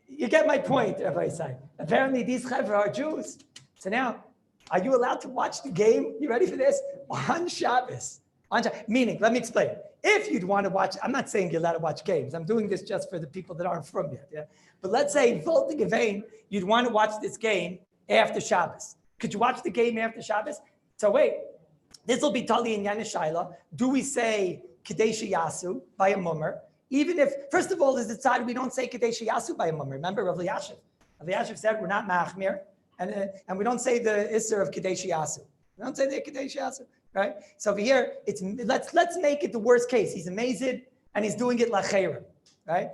you get my point, Rabbi Say. Apparently, these chevra are Jews. So now, are you allowed to watch the game? You ready for this? On Shabbos. Meaning, let me explain. If you'd want to watch, I'm not saying you're allowed to watch games. I'm doing this just for the people that aren't from yet. Yeah? But let's say, Volta Gevain, you'd want to watch this game after Shabbos. Could you watch the game after Shabbos? So wait, this will be Tali and Yanis Shaila. Do we say Kadesh Yasu by a mummer? Even if, first of all, is decided we don't say Kadesh Yasu by a mummer. Remember Rav Elyashiv? Rav Elyashiv said we're not Machmir, and we don't say the Isser of Kadesh Yasu. We don't say the Kadesh Yasu, right? So over here, let's make it the worst case. He's amazed and he's doing it lachera, right?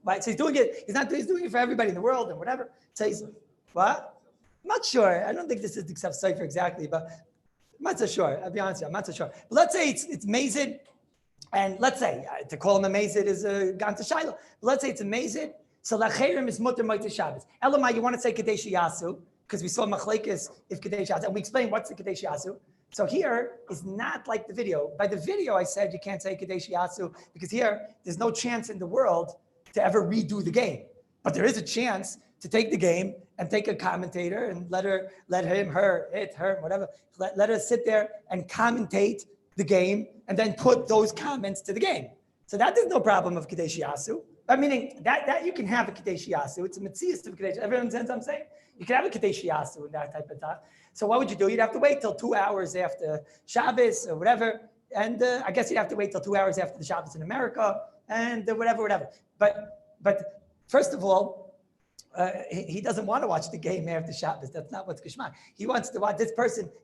Right. So he's doing it. He's doing it for everybody in the world and whatever. So he's what? I'm not sure. I don't think this is the Ksef Sefer exactly, but I'm not so sure. I'll be honest with you, I'm not so sure. But let's say it's Mazid, and let's say to call him a Mazid is a Ganta Shiloh. Let's say it's a Mazid. So Lacherim is Mutter Moite Shabbos. Elamai, you want to say Kadesh Yasu, because we saw Machlekes if Kadesh Yasu, and we explained what's the Kadesh Yasu. So here is not like the video. By the video, I said you can't say Kadesh Yasu, because here, there's no chance in the world to ever redo the game. But there is a chance to take the game and take a commentator and let him, her, it, her, whatever, let her sit there and commentate the game and then put those comments to the game. So that there's no problem of Kadesh Yasu. I mean, that you can have a Kadesh Yasu. It's a Metzias of Kadesh. Everyone understands what I'm saying? You can have a Kadesh Yasu in that type of time. So what would you do? You'd have to wait till 2 hours after Shabbos or whatever. And I guess you'd have to wait till 2 hours after the Shabbos in America and whatever. But first of all, he doesn't want to watch the game after Shabbos. That's not what's Kishma. He wants to watch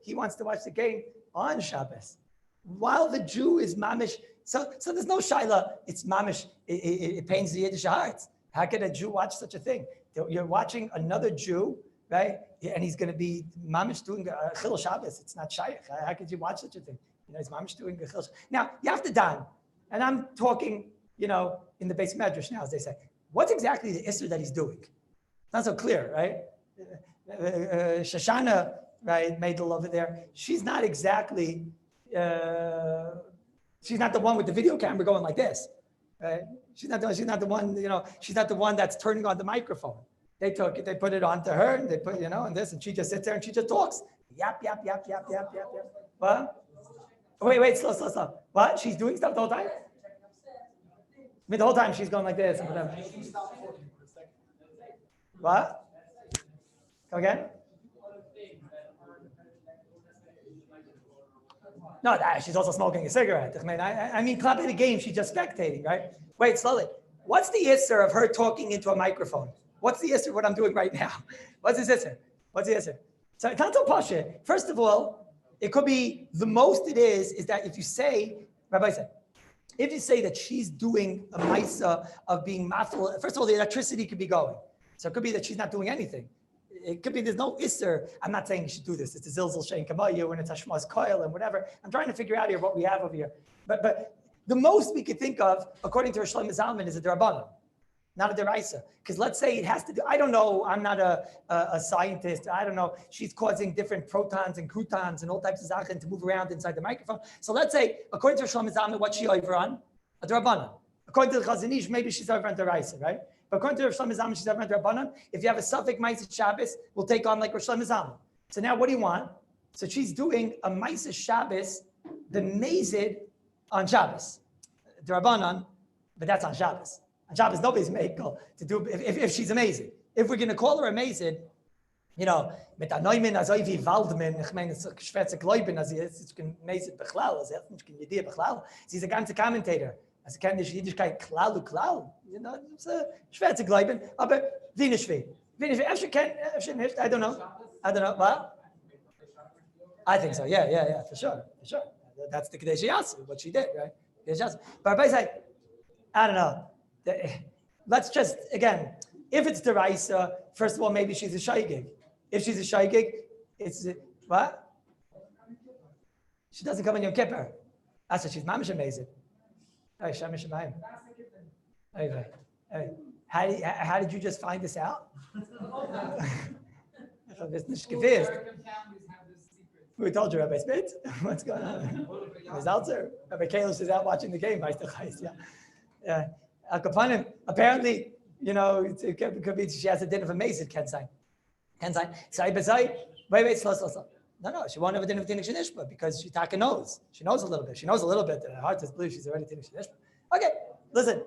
he wants to watch the game on Shabbos. While the Jew is mamish, so there's no shaila. It's mamish. It pains the Yiddish hearts. How can a Jew watch such a thing? You're watching another Jew, right? And he's going to be mamish doing a chil Shabbos. It's not shaykh. How could you watch such a thing? He's mamish doing a chil. Now you have to dan, and I'm talking, in the base medrash now, as they say. What's exactly the isser that he's doing? It's not so clear, right? Shoshana, right, Maidel over there. She's not exactly. She's not the one with the video camera going like this, right? She's not the one. She's not the one that's turning on the microphone. They put it onto her, and they put, and this, and she just sits there and she just talks. Yap. What? Wait, slow. What? She's doing stuff the whole time? The whole time she's going like this. And whatever. What? Come again? No, she's also smoking a cigarette. I mean, clapping the game, she's just spectating, right? Wait, slowly. What's the isser of her talking into a microphone? What's the isser of what I'm doing right now? What's the isser? So it's not so pasha. First of all, it could be the most it is that if you say, Rabbi said, if you say that she's doing a maisa of being mafil, first of all, the electricity could be going. So it could be that she's not doing anything. It could be there's no isser. I'm not saying you should do this. It's a zilzal shein kamayu and it's hashmaz koil and whatever. I'm trying to figure out here what we have over here. But the most we could think of, according to Shlomo Zalman, is a derabbanan, not a deraisa. Because let's say it has to do. I don't know. I'm not a scientist. I don't know. She's causing different protons and croutons and all types of zachin to move around inside the microphone. So let's say, according to Shlomo Zalman, what's she over on? A derabbanan. According to the Chazon Ish, maybe she's over on deraisa, right? But according to Rosh Hashanah, she's having Rabbanan. If you have a Safek Ma'aseh Shabbos, we'll take on like Rosh Hashanah. So now what do you want? So she's doing a Ma'aseh Shabbos, the Mazid on Shabbos. The Rabbanan, but that's on Shabbos. On Shabbos, nobody's makel to do, if she's amazing. If we're going to call her amazing, mit anoimen azoivi valdmen, ich meine, es schwätze gläuben, also es kann amazing bechlal, also es kann jedie bechlal. Sie ist ein ganzer Commentator. Also kann nicht Jiddischkeit klar. It's schwer zu glauben, aber wenig schwer. Nicht, I don't know. What? I think so, yeah, for sure. That's the Kadesh Yasu, what she did, right? But Rabbi said, I don't know. Let's just, again, if it's Deraisa, first of all, maybe she's a shaygig. If she's a shaygig, it's, what? She doesn't come in Yom Kippur. That's what she's mamish amazing. Hey, Shamish Shemayim. Hey. How did you just find this out? We told you, Rabbi Spitz. What's going on? Results are Rabbi Kallus is out watching the game. Yeah. Apparently, it could be she has a din of a maze at Ken sign. Wait, slow. No, she won't have a din of Tinnik Shanishba because she taka knows. She knows a little bit. She knows a little bit. Her heart does believe she's already Tinnik Shanishba. Okay, listen.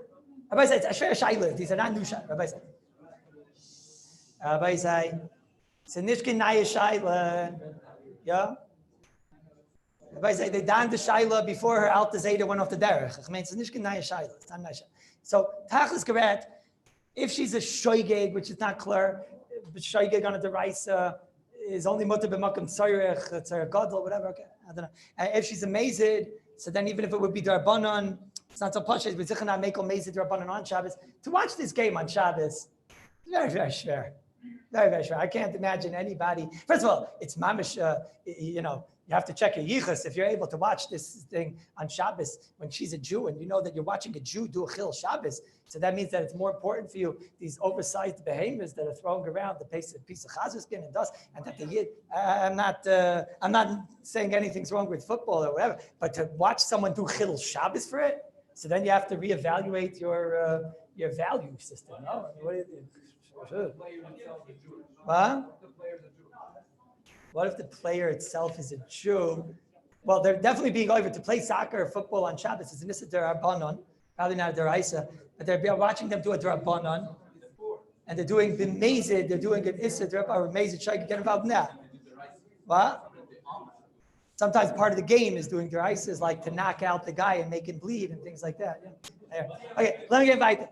Rabbi says, Asher Shaila. These are not new Shaila. Rabbi say, it's a Nishkin Naya Shaila. Yeah? Rabbi say, they donned the Shaila before her Alta Zeta went off the derech. I mean, it's a Nishkin Naya Shaila. It's not Naya Shaila. So, Tachlis Garet, if she's a Shoygeg, which is not clear, but Shoygeg on a Deraisa, is only mutter b'makam tzayrech, it's a gadol, whatever. Okay, I don't know. If she's a mazid, so then even if it would be darbanan, it's not so pashas. But zichana mekel mazid darbanan on Shabbos. To watch this game on Shabbos, very very schwer, very very schwer. I can't imagine anybody. First of all, it's mamish. You have to check your yichus if you're able to watch this thing on Shabbos when she's a Jew, and you know that you're watching a Jew do a chil Shabbos. So that means that it's more important for you, these oversized behemoths that are thrown around, the piece of chazir skin and dust, and that the yid, I'm not saying anything's wrong with football or whatever, but to watch someone do chil Shabbos for it, so then you have to reevaluate your value system. No? What do you think? What? What if the player itself is a Jew? Well, they're definitely being over to play soccer or football on Shabbos. It's an issa derabanan, probably not a deraisa, but they're watching them do a derabanan, and they're doing the mazid, they're doing an issa derabanan or mazid. Should I get involved in that? What? Sometimes part of the game is doing deraisas, like to knock out the guy and make him bleed and things like that. Yeah. Okay, let me get invited.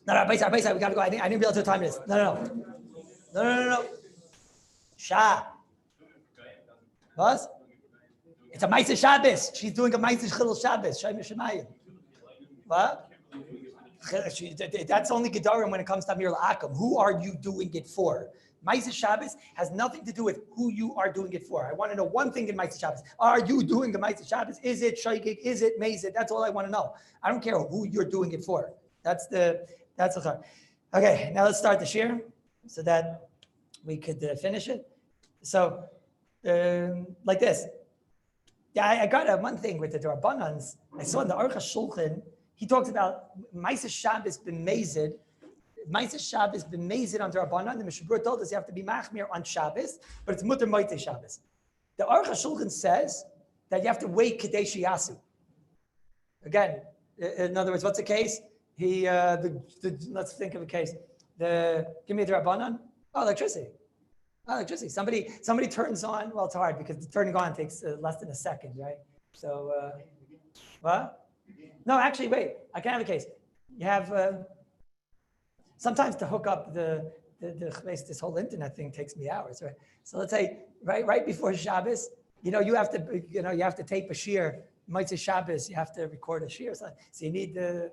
No, Rabbi, we got to go. I didn't realize what time it is. No. Shah. What? It's a Ma'aseh Shabbos. She's doing a Ma'aseh Chilul Shabbos. Shem Shemayim. What? That's only Gedarim when it comes to Amir L'Akim. Who are you doing it for? Ma'aseh Shabbos has nothing to do with who you are doing it for. I want to know one thing in Ma'aseh Shabbos. Are you doing the Ma'aseh Shabbos? Is it Shaygig? Is it Mazid? That's all I want to know. I don't care who you're doing it for. That's the char. Okay, now let's start the shir so that we could finish it. So, like this. Yeah, I got one thing with the Darbanans. I saw in the Aruch HaShulchan, he talks about Ma'aseh Shabbos b'mezid. Ma'aseh Shabbos b'mezid on Darbanan. The Mishabur told us you have to be machmir on Shabbos, but it's mutter moitei Shabbos. The Aruch HaShulchan says that you have to wait kadesh yasu. Again, in other words, what's the case? Let's think of a case. Give me the Darbanan. Oh, electricity. Somebody turns on. Well, it's hard because turning on takes less than a second, right? So, what? No, actually, wait. I can have a case. You have sometimes to hook up this whole internet thing takes me hours, right? So let's say right before Shabbos, you have to tape a shir. You might say Shabbos, you have to record a shir. So you need the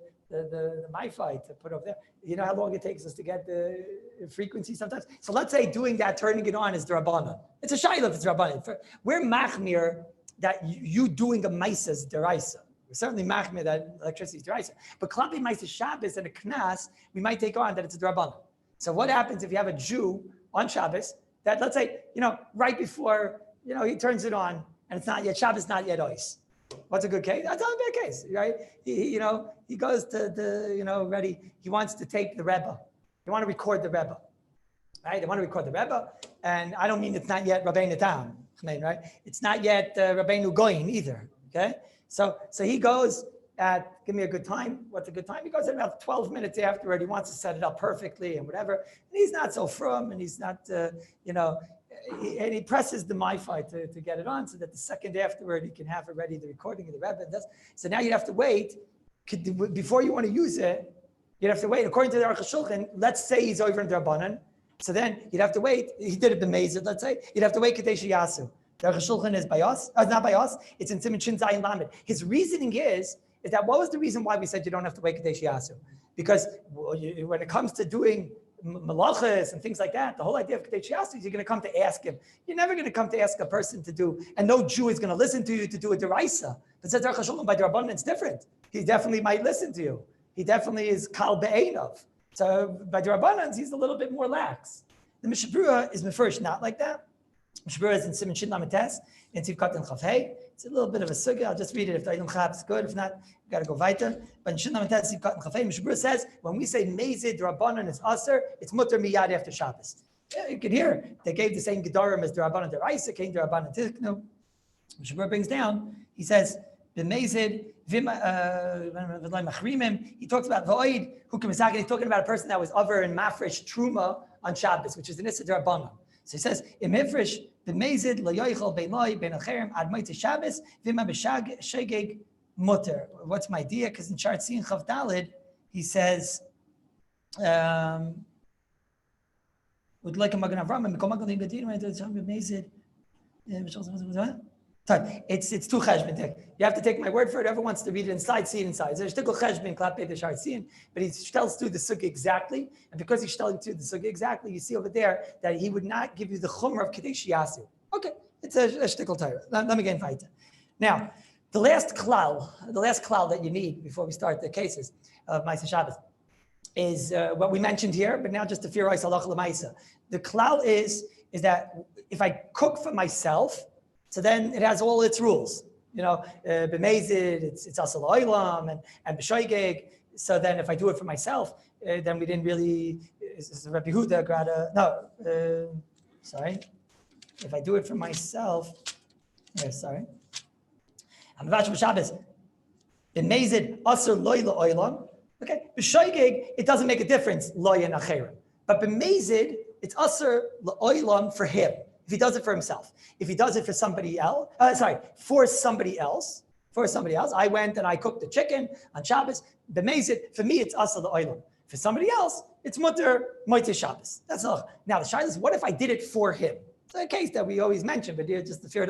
MiFi to put over there. You know how long it takes us to get the frequency sometimes? So let's say doing that, turning it on is the Rabbanan. It's a shayla if it's Rabbanan. We're machmir that you doing a maisa is deraisa. We're certainly machmir that electricity is deraisa. But klapi maisa Shabbos and a knas, we might take on that it's a Rabbanan. So what happens if you have a Jew on Shabbos that, let's say, right before, he turns it on and it's not yet, Shabbos not yet ois. What's a good case? That's not a bad case, right? He goes to the, he wants to tape the Rebbe. They want to record the Rebbe, right? They want to record the Rebbe. And I don't mean it's not yet Rabbeinu Tam, right? It's not yet Rabbeinu Goyin either, okay? So he goes at, give me a good time. What's a good time? He goes at about 12 minutes afterward. He wants to set it up perfectly and whatever. And he's not so frum and he's not, and he presses the MiFi to get it on so that the second afterward he can have already the recording of the Rebbe. So now you have to wait. Before you want to use it, you'd have to wait. According to the Aruch HaShulchan, let's say he's over in Drabanan. So then you'd have to wait. He did it b'mezid, let's say. You'd have to wait Kadesh Yasu. The Aruch HaShulchan is bayos. Not bayos. It's in Siman Shin Zayin Lamed. His reasoning is that what was the reason why we said you don't have to wait Kadesh Yasu? Because when it comes to doing malachas and things like that, the whole idea of Kadesh Yasu is you're going to come to ask him. You're never going to come to ask a person to do, and no Jew is going to listen to you to do a deraisa. But says Aruch HaShulchan by Drabanan, it's different. He definitely might listen to you. he definitely is kal be'enov. So by the Rabbanans, he's a little bit more lax. The Mishnah Berurah is first not like that. Mishnah Berurah is in Siman Shin Lamed Tes, in Tivkat and Chav Hey. It's a little bit of a sugya. I'll just read it. If the Ilum Chab is good, if not, you got to go weiter. But in Shin Lamed Tes, Tivkat and Chav Hey, Mishnah Berurah says, when we say Mezid Rabbanan is Aser, it's Mutter Miyad after Shabbos. Yeah, you can hear they gave the same Gedarim as the Rabbanan Deraisa, came to Rabbanan Tiknu. Mishnah Berurah brings down, he says, B'mezid, he talks about V'oid, Hukim he's talking about a person that was over in Mafresh Truma on Shabbos, which is the Nissa D'Rabbanan. So he says, Im Mifresh, B'mezid, L'yoichel, Be'loi, Ben Acherem, Ad Moitze Shabbos, V'ma B'shageg Mutter. What's my idea? Because in Chart Sin Chav Dalid, he says, would like a Magen Avram, and Mikol Magen Ligadin, right? It's two cheshbon. You have to take my word for it. Everyone wants to read it inside, see it inside. There's shtickle cheshbon, klape the shar sin, but he tells through the sukkah exactly. And because he's telling through the sukkah exactly, you see over there that he would not give you the chumrah of kadesh yasu. Okay, it's a shtickle Torah. Let me get fight. Now, the last klal that you need before we start the cases of Ma'aseh Shabbos is what we mentioned here, but now just to fear halacha l'maisa. The klal is that if I cook for myself, so then it has all its rules. B'mezid, it's asal oilam and b'shoigeg. So then if I do it for myself, then we didn't really, Rabbi Huda grada, If I do it for myself, I'm about Shabbos. B'mezid, asal loyla oilam. Okay, b'shoigeg, it doesn't make a difference, loy and acherim. But b'mezid, it's asar la'oilam for him. If he does it for himself, if he does it for somebody else, for somebody else, I went and I cooked the chicken on Shabbos. B'mezid, for me, it's asar la'oilam. For somebody else, it's mutter moitze Shabbos. That's all. Now the shaila is, what if I did it for him? It's a case that we always mention, but here just the fear of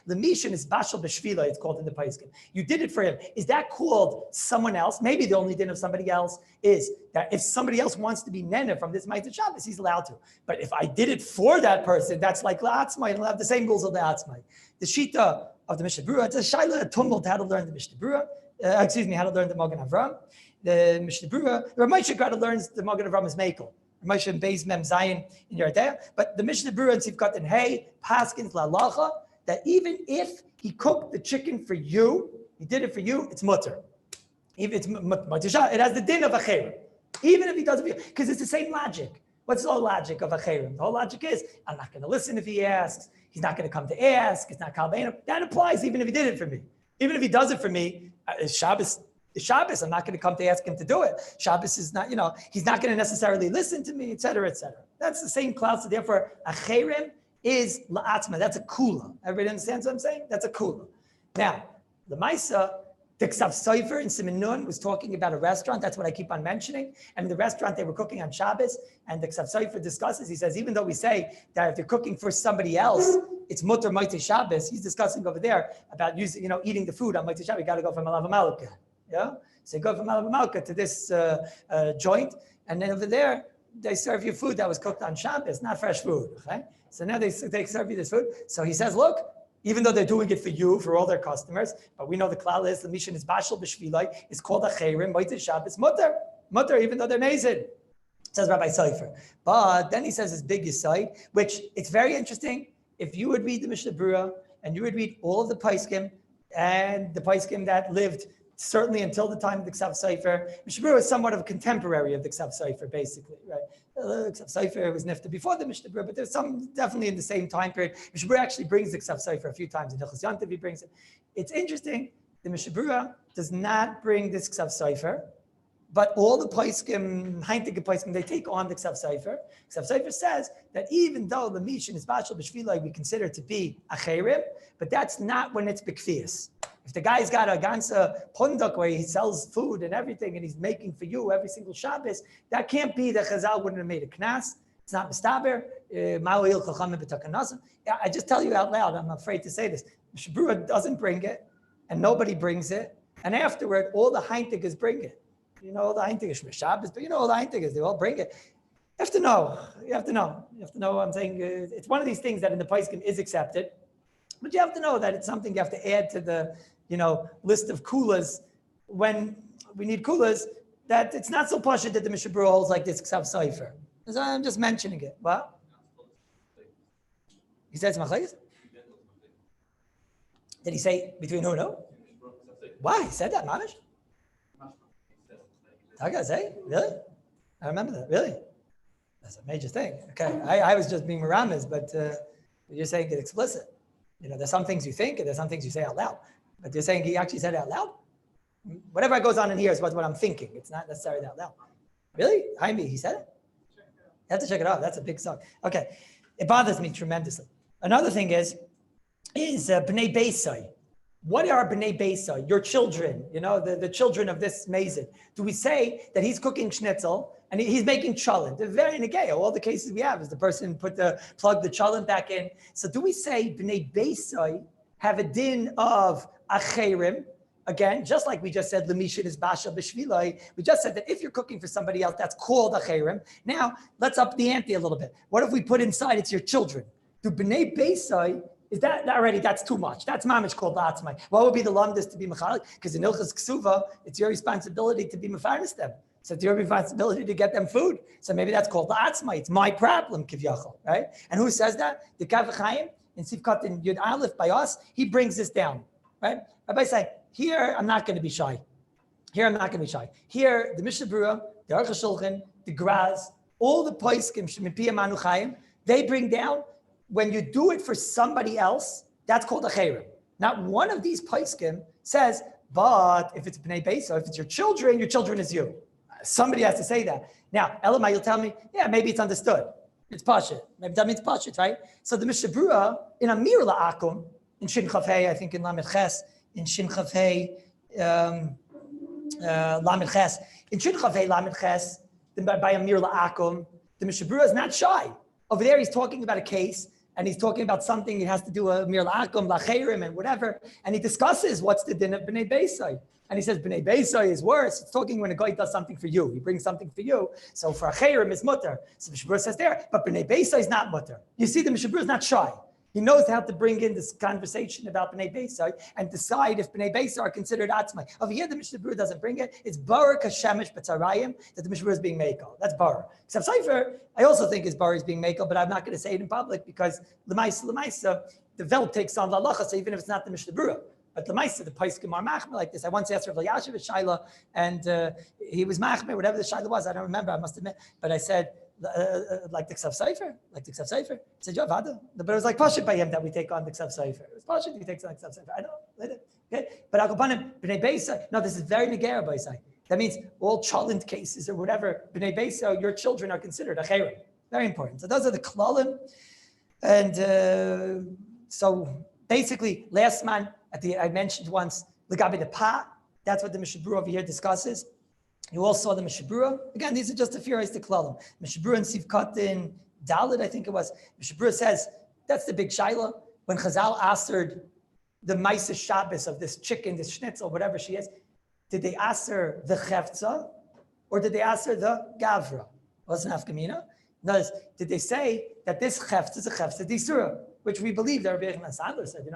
the mission is bashal b'shvila. It's called in the Paiskim. You did it for him. Is that called someone else? Maybe the only din of somebody else is that if somebody else wants to be nene from this Ma'aseh Shabbos, he's allowed to. But if I did it for that person, that's like la'atzmai. It'll have the same rules of the atzmai. The shita of the Mishnah Berurah, it's a shaila, a tumult how to learn the Mishnah Berurah. How to learn the Magen Avram. The Mishnah Berurah, Rabbi Shegrada learns the Magen Avram is Mekel. Moshe and Beis Mem Zayin in Yerdea, but the Mishnah Berurah and Sivkat and Hey Paskins Lalacha that even if he cooked the chicken for you, he did it for you, it's mutter. Even it's it has the din of a chayrim. Even if he does it for you, because it's the same logic. What's the whole logic of a chayrim? The whole logic is I'm not going to listen if he asks. He's not going to come to ask. It's not kalbeinu. That applies even if he did it for me. Even if he does it for me, Shabbos. Shabbos, I'm not going to come to ask him to do it. Shabbos is not, he's not going to necessarily listen to me, etc., etc. That's the same cloud. So therefore, a cherem is la'atzma. That's a kula. Everybody understands what I'm saying? That's a kula. Now, the Maisa, the Ksav Sofer in Siman Nun was talking about a restaurant. That's what I keep on mentioning. And in the restaurant, they were cooking on Shabbos. And the Ksav Sofer discusses, he says, even though we say that if they're cooking for somebody else, it's mutter moitze Shabbos. He's discussing over there about using, eating the food on moitze Shabbos. You got to go from Malav Malka. Yeah, so you go from Malka to this joint, and then over there they serve you food that was cooked on Shabbos, not fresh food. Okay, so now they serve you this food. So he says, look, even though they're doing it for you, for all their customers, but we know the klal is the mission is bashal b'shvilai. It's called a chayrim, moitze Shabbos, mutter, even though they're mazid. Says Rabbi Sofer. But then he says his big yisai, which it's very interesting. If you would read the Mishnah Berurah and you would read all of the Paiskim and the Paiskim that lived certainly until the time of the Ksav Sofer, Mishnah Berurah is somewhat of a contemporary of the Ksav Sofer, basically, right? The Ksav Sofer was nifta before the Mishnah Berurah, but there's some definitely in the same time period. Mishnah Berurah actually brings the Ksav Sofer a few times. In Hilchos Yantiv, he brings it. It's interesting, the Mishnah Berurah does not bring this Ksav Sofer, but all the Paiskim, Heintige Paiskim, they take on the Ksav Sofer. Ksav Sofer says that even though the Mishin is Bashal B'Shvilai, we consider to be a Cherem, but that's not when it's B'Kfias. If the guy's got a ganza punduk where he sells food and everything and he's making for you every single Shabbos, that can't be the Chazal wouldn't have made a knas. It's not mistaber. I just tell you out loud, I'm afraid to say this. Mishnah Berurah doesn't bring it and nobody brings it. And afterward, all the Heintigas bring it. All the Heintigas, Shabbos, but all the Heintigas, they all bring it. You have to know. You have to know. I'm saying it's one of these things that in the Paiskim is accepted. But you have to know that it's something you have to add to the, list of kulas when we need kulas. that it's not so posh that the Mishnah Berurah holds like this Ksav Sofer. So I'm just mentioning it. What? He said it's machlekes? Did he say between who and who? Why? He said that, Mamish? I gotta say, really? I remember that, really? That's a major thing. Okay, I was just being Maramis, but you're saying it explicit. There's some things you think and there's some things you say out loud. But you're saying he actually said it out loud? Whatever goes on in here is what I'm thinking. It's not necessarily out loud. Really? Jaime, he said it? You have to check it out. That's a big song. Okay, it bothers me tremendously. Another thing is B'nai Beisai. What are B'nai Beisai? Your children, the children of this Mason. Do we say that he's cooking schnitzel and he's making cholent? They're very negay. All the cases we have is the person plug the cholent back in. So do we say B'nai Beisai have a din of acherim? Again, just like we just said, Lemishin is Basha B'Shvilai, we just said that if you're cooking for somebody else, that's called acherim. Now, let's up the ante a little bit. What if we put inside, it's your children? Do B'nai Beisai, is that already, that's too much. That's mamish called la'atzmai. What would be the lamdas to be mechalik? Because in Hilchos Ksuva, it's your responsibility to be mefarnes them. So it's your responsibility to get them food. So maybe that's called la'atzmai. It's my problem, kivyachol, right? And who says that? The Kav Chaim in Sivkat in Yud Aleph by us, he brings this down, right? Rabbi say, here I'm not going to be shy. Here, the Mishnah Berurah, the Aruch HaShulchan, the Graz, all the Poskim, Shemipiyah Manu Chaim, they bring down, when you do it for somebody else, that's called a chayrim. Not one of these poskim says, but if it's B'nai Beisai, if it's your children is you. Somebody has to say that. Now, Elamai, you'll tell me, yeah, maybe it's understood. It's pashit. Maybe that means pashit, right? So the Mishnah Berurah, in Amir La'akum, in Shin Chav Hei, I think in Lamed Ches, in Shin Chav Hei, Lamed Ches, in Shin Chav Hei, Lamed Ches, by Amir La'akum, the Mishnah Berurah is not shy. Over there, he's talking about a case, and he's talking about something, it has to do with Mir La'akum, La'cheirim, and whatever, and he discusses what's the din of B'nai Beisai. And he says, B'nai Beisai is worse. It's talking when a guy does something for you. He brings something for you. So for Acheirim, it's mutter. So Mishnah Berurah says there, but B'nai Beisai is not mutter. You see, the Mishnah Berurah is not shy. He knows how to bring in this conversation about B'nai Beisai and decide if B'nai Beisai are considered atzmai. Over here, the Mishnah Berurah doesn't bring it. It's barak hashemesh b'tzarayim that the Mishnah Berurah is being mekel. That's bar. Ksav Sofer, I also think is bar is being mekel, but I'm not going to say it in public because l'maisa, the Velt takes on la'lacha, so even if it's not the Mishnah Berurah. But the Maisa, the Paiskim are machmer like this. I once asked Rav Elyashiv a shaila, and he was machmer, whatever the shaila was. I don't remember. I must admit. But I said, like the Ksav Sofer. He said, "Yo, Vada." But it was like Pashit by him that we take on the Ksav Sofer. It was Pashit he takes on the Ksav Sofer. I know. Okay. But Akopanim B'nai Beisai. No, this is very negera Beisai. That means all cholent cases or whatever B'nai Beisai, your children are considered a chayrim. Very important. So those are the klalim, and so basically last man. I mentioned once, Legabe the Pa, that's what the Mishnah Berurah over here discusses. You all saw the Mishnah Berurah. Again, these are just a few ways to klalim. Mishnah Berurah and Sivkat in Dalit, I think it was. Mishnah Berurah says, that's the big shaila. When Chazal answered the Maisa Shabbos of this chicken, this schnitzel, whatever she is, did they answer the Chefza or did they answer the Gavra? Wasn't Afkamina? Notice, did they say that this Chefza is a Chefza Disura, which we believe that Rabbi Yechon Sadler said,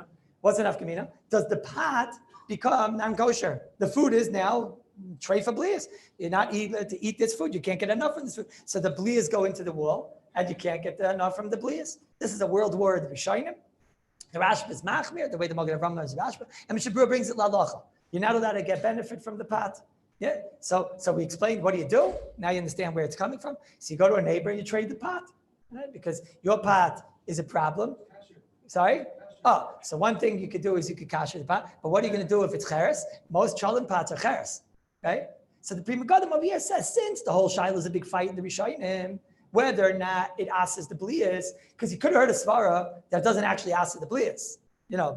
What's enough kamina? Does the pot become non-kosher? The food is now treifa blias. You're not able to eat this food. You can't get enough from this food. So the blias go into the wall, and you can't get enough from the blias. This is a world war of the Rishonim. The Rashba is machmir, the way the Magen Avraham is Rashba, and Mishnah Berurah brings it la'lacha. You're not allowed to get benefit from the pot. Yeah. So we explained what do you do. Now you understand where it's coming from. So you go to a neighbor and you trade the pot, right? Because your pot is a problem. Sorry. Oh, so one thing you could do is you could kasher the pot, but what are you going to do if it's cheres? Most cholent pots are cheres, right? So the Prima Gadim over here says, since the whole shaila is a big fight in the Rishonim, whether or not it asks the blias, because you could have heard a svara that doesn't actually ask the blias.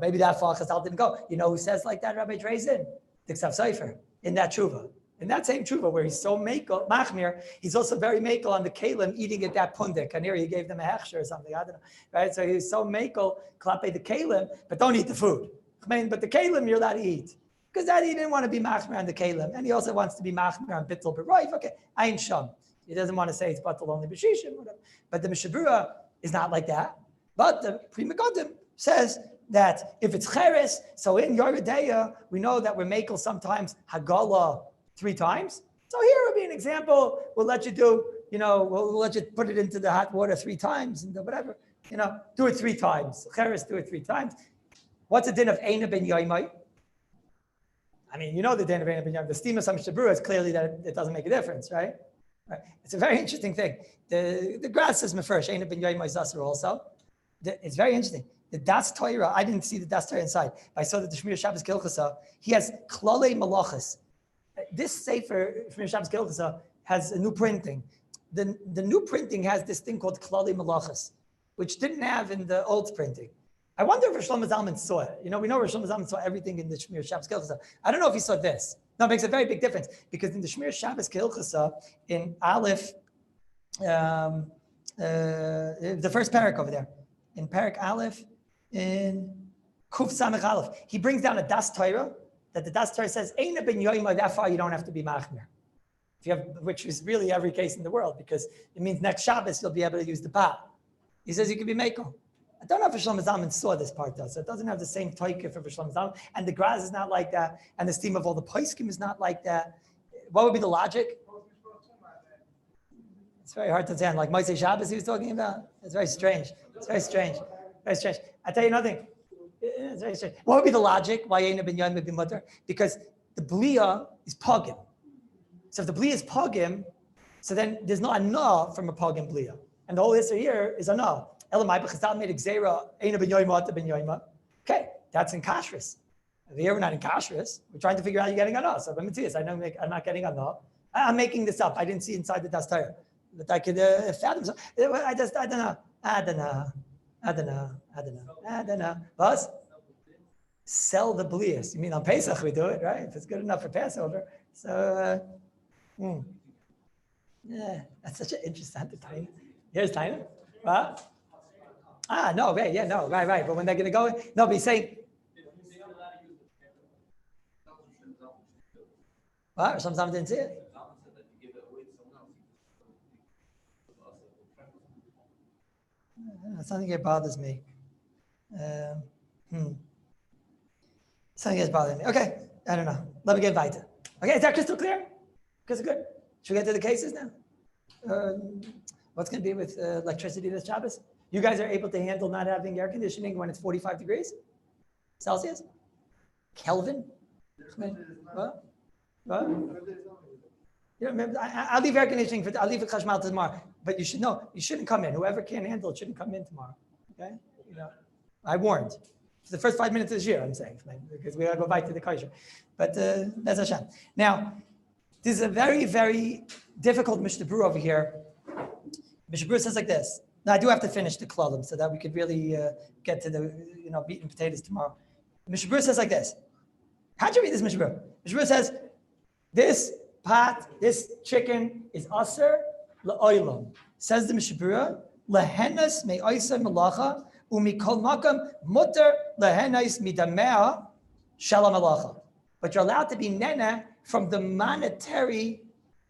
Maybe that far Chazal didn't go. Who says like that? Rabbi Dreizin, the Ksav Sofer, in that tshuva. In that same tshuva where he's so machmir, he's also very makel on the kalim eating at that pundik. And here he gave them a hechsher or something, I don't know. Right? So he's so makel, klape the kalim, but don't eat the food. But the kalim you're allowed to eat. Because that he didn't want to be machmir on the kalim. And he also wants to be machmir on bittul b'roif. Okay, ayin sham. He doesn't want to say it's batal only b'shishim, whatever. But the Mishnah Berurah is not like that. But the Prima Gadim says that if it's cheres, so in Yoredeya, we know that we're makel sometimes hagala 3 times. So here would be an example. We'll let you do, we'll let you put it into the hot water 3 times and whatever. Do it 3 times. Cheres, do it 3 times. What's the din of Eina ben Yoimai? I mean, the din of Eina ben Yoimai. The steam of some Shabru is clearly that it doesn't make a difference, right? It's a very interesting thing. The grass is mefresh. Eina ben Yoimai Zasar also. It's very interesting. The Das Torah, I didn't see the Das Torah inside. I saw that the Shmir Shabbos Hilchos, he has Klale Malachas. This Sefer, Shmir Shabbos Hilchos, has a new printing. The new printing has this thing called Klale Malachas, which didn't have in the old printing. I wonder if Rosh Shlomo Zalman saw it. We know Rosh Shlomo Zalman saw everything in the Shmir Shabbos Hilchos. I don't know if he saw this. No, it makes a very big difference because in the Shmir Shabbos Hilchos, in Aleph, the first parak over there, in parak Aleph, in Kuf Samech Aleph, he brings down a Das Torah, that the Das Torah says, Eina ben Yoimai, that far you don't have to be machmir. Which is really every case in the world, because it means next Shabbos you'll be able to use the pot. He says you can be meiko. I don't know if Shlomo Zalman saw this part though, so it doesn't have the same toike for Shlomo Zalman, and the grass is not like that, and the steam of all the poskim is not like that. What would be the logic? It's very hard to understand. Like Moshe Shabbos he was talking about. It's very strange. It's very strange. Very strange. I tell you nothing. It's very strange. What would be the logic? Why Eina ben Yoimai be mutter? Because the blia is pogim. So if the blia is pogim, so then there's no anah from a pogim blia, and the whole history here is anah. Elamai b'chazal made exera Eina ben Yoimai ata ben Yoimai. Okay, that's in kashrus. Here we're not in kashrus. We're trying to figure out you're getting anah. So I'm not getting anah. I'm making this up. I didn't see inside the Das Torah that I could fathom. I don't know. What? Sell the blias. You mean on Pesach we do it, right? If it's good enough for Passover. So, yeah, that's such an interesting time. Here's Taina. What? No, right, yeah, no, right. But when they're going to go, no, but he's saying, what? Sometimes didn't see it. Something that bothers me. Something that's bothering me. Okay, I don't know. Let me get weiter. Okay, is that crystal clear? Crystal good? Should we get to the cases now? What's going to be with electricity this Shabbos? You guys are able to handle not having air conditioning when it's 45 degrees Celsius? Kelvin? What? I'll leave air conditioning I'll leave it chashmal tomorrow. But you should know, you shouldn't come in. Whoever can't handle it shouldn't come in tomorrow. Okay? I warned. For the first 5 minutes of this year, I'm saying, because we got to go back to the kosher. But that's Hashem. Now, this is a very, very difficult Mishnah Berurah over here. Mishnah Berurah says like this. Now, I do have to finish the klalim so that we could really get to the meat and potatoes tomorrow. Mishnah Berurah says like this. How'd you read this Mishnah Berurah? Mishnah Berurah says, this pot, this chicken is aser la'olam. Says the Mishnah Berurah, lehenas me'oisa melacha umikol makam mutter lehenas midamea shalom melacha. But you're allowed to be nena from the monetary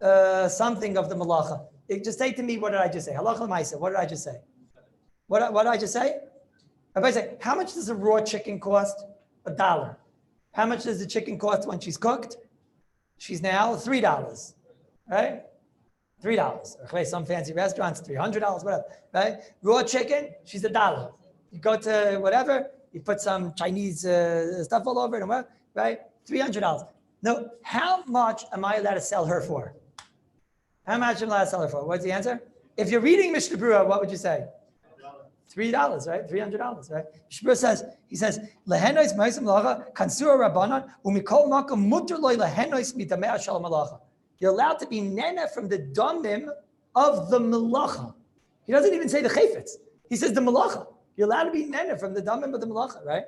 something of the malacha. Just say to me, what did I just say? Halacha l'maisa. What did I just say? What did I just say? If I say, how much does a raw chicken cost? $1. How much does the chicken cost when she's cooked? She's now $3, right? $3. Okay, some fancy restaurants, $300, whatever, right? Raw chicken, she's $1. You go to whatever, you put some Chinese stuff all over it, and what, right? $300. No, how much am I allowed to sell her for? How much am I allowed to sell her for? What's the answer? If you're reading Mishnah Berurah, what would you say? $3, right? $300, right? Mishnah Berurah says, lehenois ma'aseh malacha kansura rabbanan umikol makom muter loy lehenois mitamei shalom malacha. You're allowed to be nena from the damim of the malacha. He doesn't even say the chayfetz. He says the malacha. You're allowed to be nena from the damim of the malacha, right?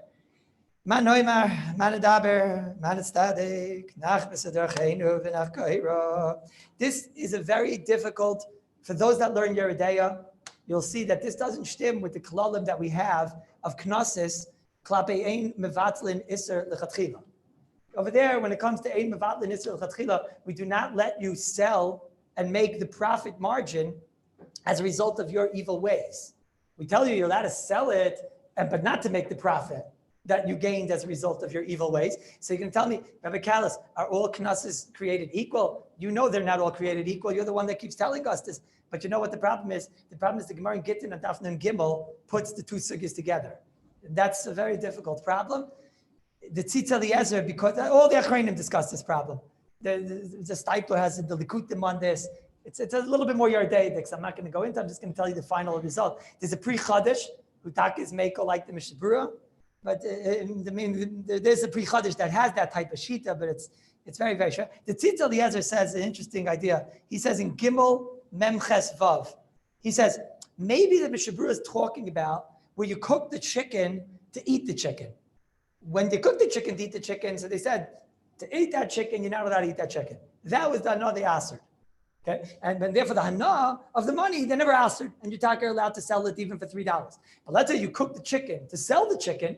Man noimar, man adaber, man estadik, nach besader chaynu v'nach kaira. This is a very difficult, for those that learn Yeridea, you'll see that this doesn't stem with the klalim that we have of knossis, klape ein mevatlin iser lechatchila. Over there, when it comes to ein mevatlin iser lechatchila, we do not let you sell and make the profit margin as a result of your evil ways. We tell you you're allowed to sell it, but not to make the profit. that you gained as a result of your evil ways. So you can tell me, Rabbi Kallus, are all knasses created equal? You know they're not all created equal. You're the one that keeps telling us this. But you know what the problem is? The problem is the Gemara in Gittin and Daf Nun Gimel puts the two sugyas together. That's a very difficult problem. The Tzitz Eliezer, because all the Achrayim discuss this problem. The Stipler has the Likutim on this. It's a little bit more Yardaic. I'm not going to go into it. I'm just going to tell you the final result. There's a pre-Chadash who tak is Meiko like the Mishnah Berurah. But there's a pre-Chadash that has that type of Shita, but it's very, very short. The Tzitz Eliezer says an interesting idea. He says in Gimel Memches Vav, he says, maybe the Mishnah Berurah is talking about where you cook the chicken to eat the chicken. When they cook the chicken to eat the chicken, so they said, to eat that chicken, you're not allowed to eat that chicken. That was the hana they answered. Okay, and therefore the hana of the money, they never answered, and you're allowed to sell it even for $3. But let's say you cook the chicken to sell the chicken,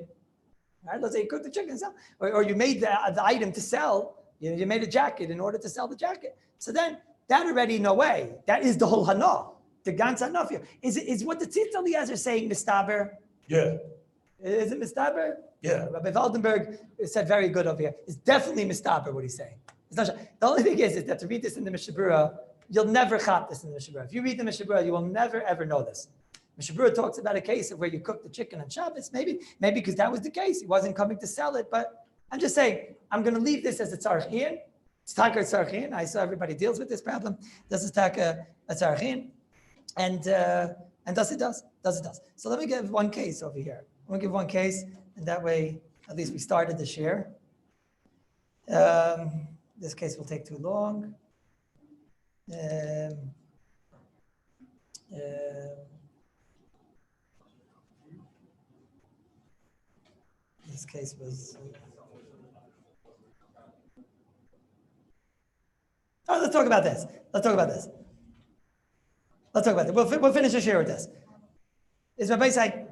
right? Let's say you cook the chicken to sell, or you made the item to sell, you made a jacket in order to sell the jacket. So then that already, no way. That is the whole hana. The gans hana. Is what the Tzitz Eliezer is saying, Mistaber? Yeah. Is it Mistaber? Yeah. Rabbi Waldenberg said very good over here. It's definitely Mistaber what he's saying. It's not, the only thing is that to read this in the Mishnah Berurah, you'll never chop this in the Mishnah Berurah. If you read the Mishnah Berurah, you will never ever know this. Mishnah Berurah talks about a case of where you cook the chicken on Shabbos, maybe because that was the case. He wasn't coming to sell it, but I'm just saying, I'm going to leave this as a tzarchin. It's taka tzarchin. I saw everybody deals with this problem. Does it taka a tzarchin? And does it does. So let me give one case over here. I'm going to give one case, and that way, at least we started this year. This case will take too long. This case was. Oh, let's talk about this. We'll finish this year with this. Is Rabbi saying?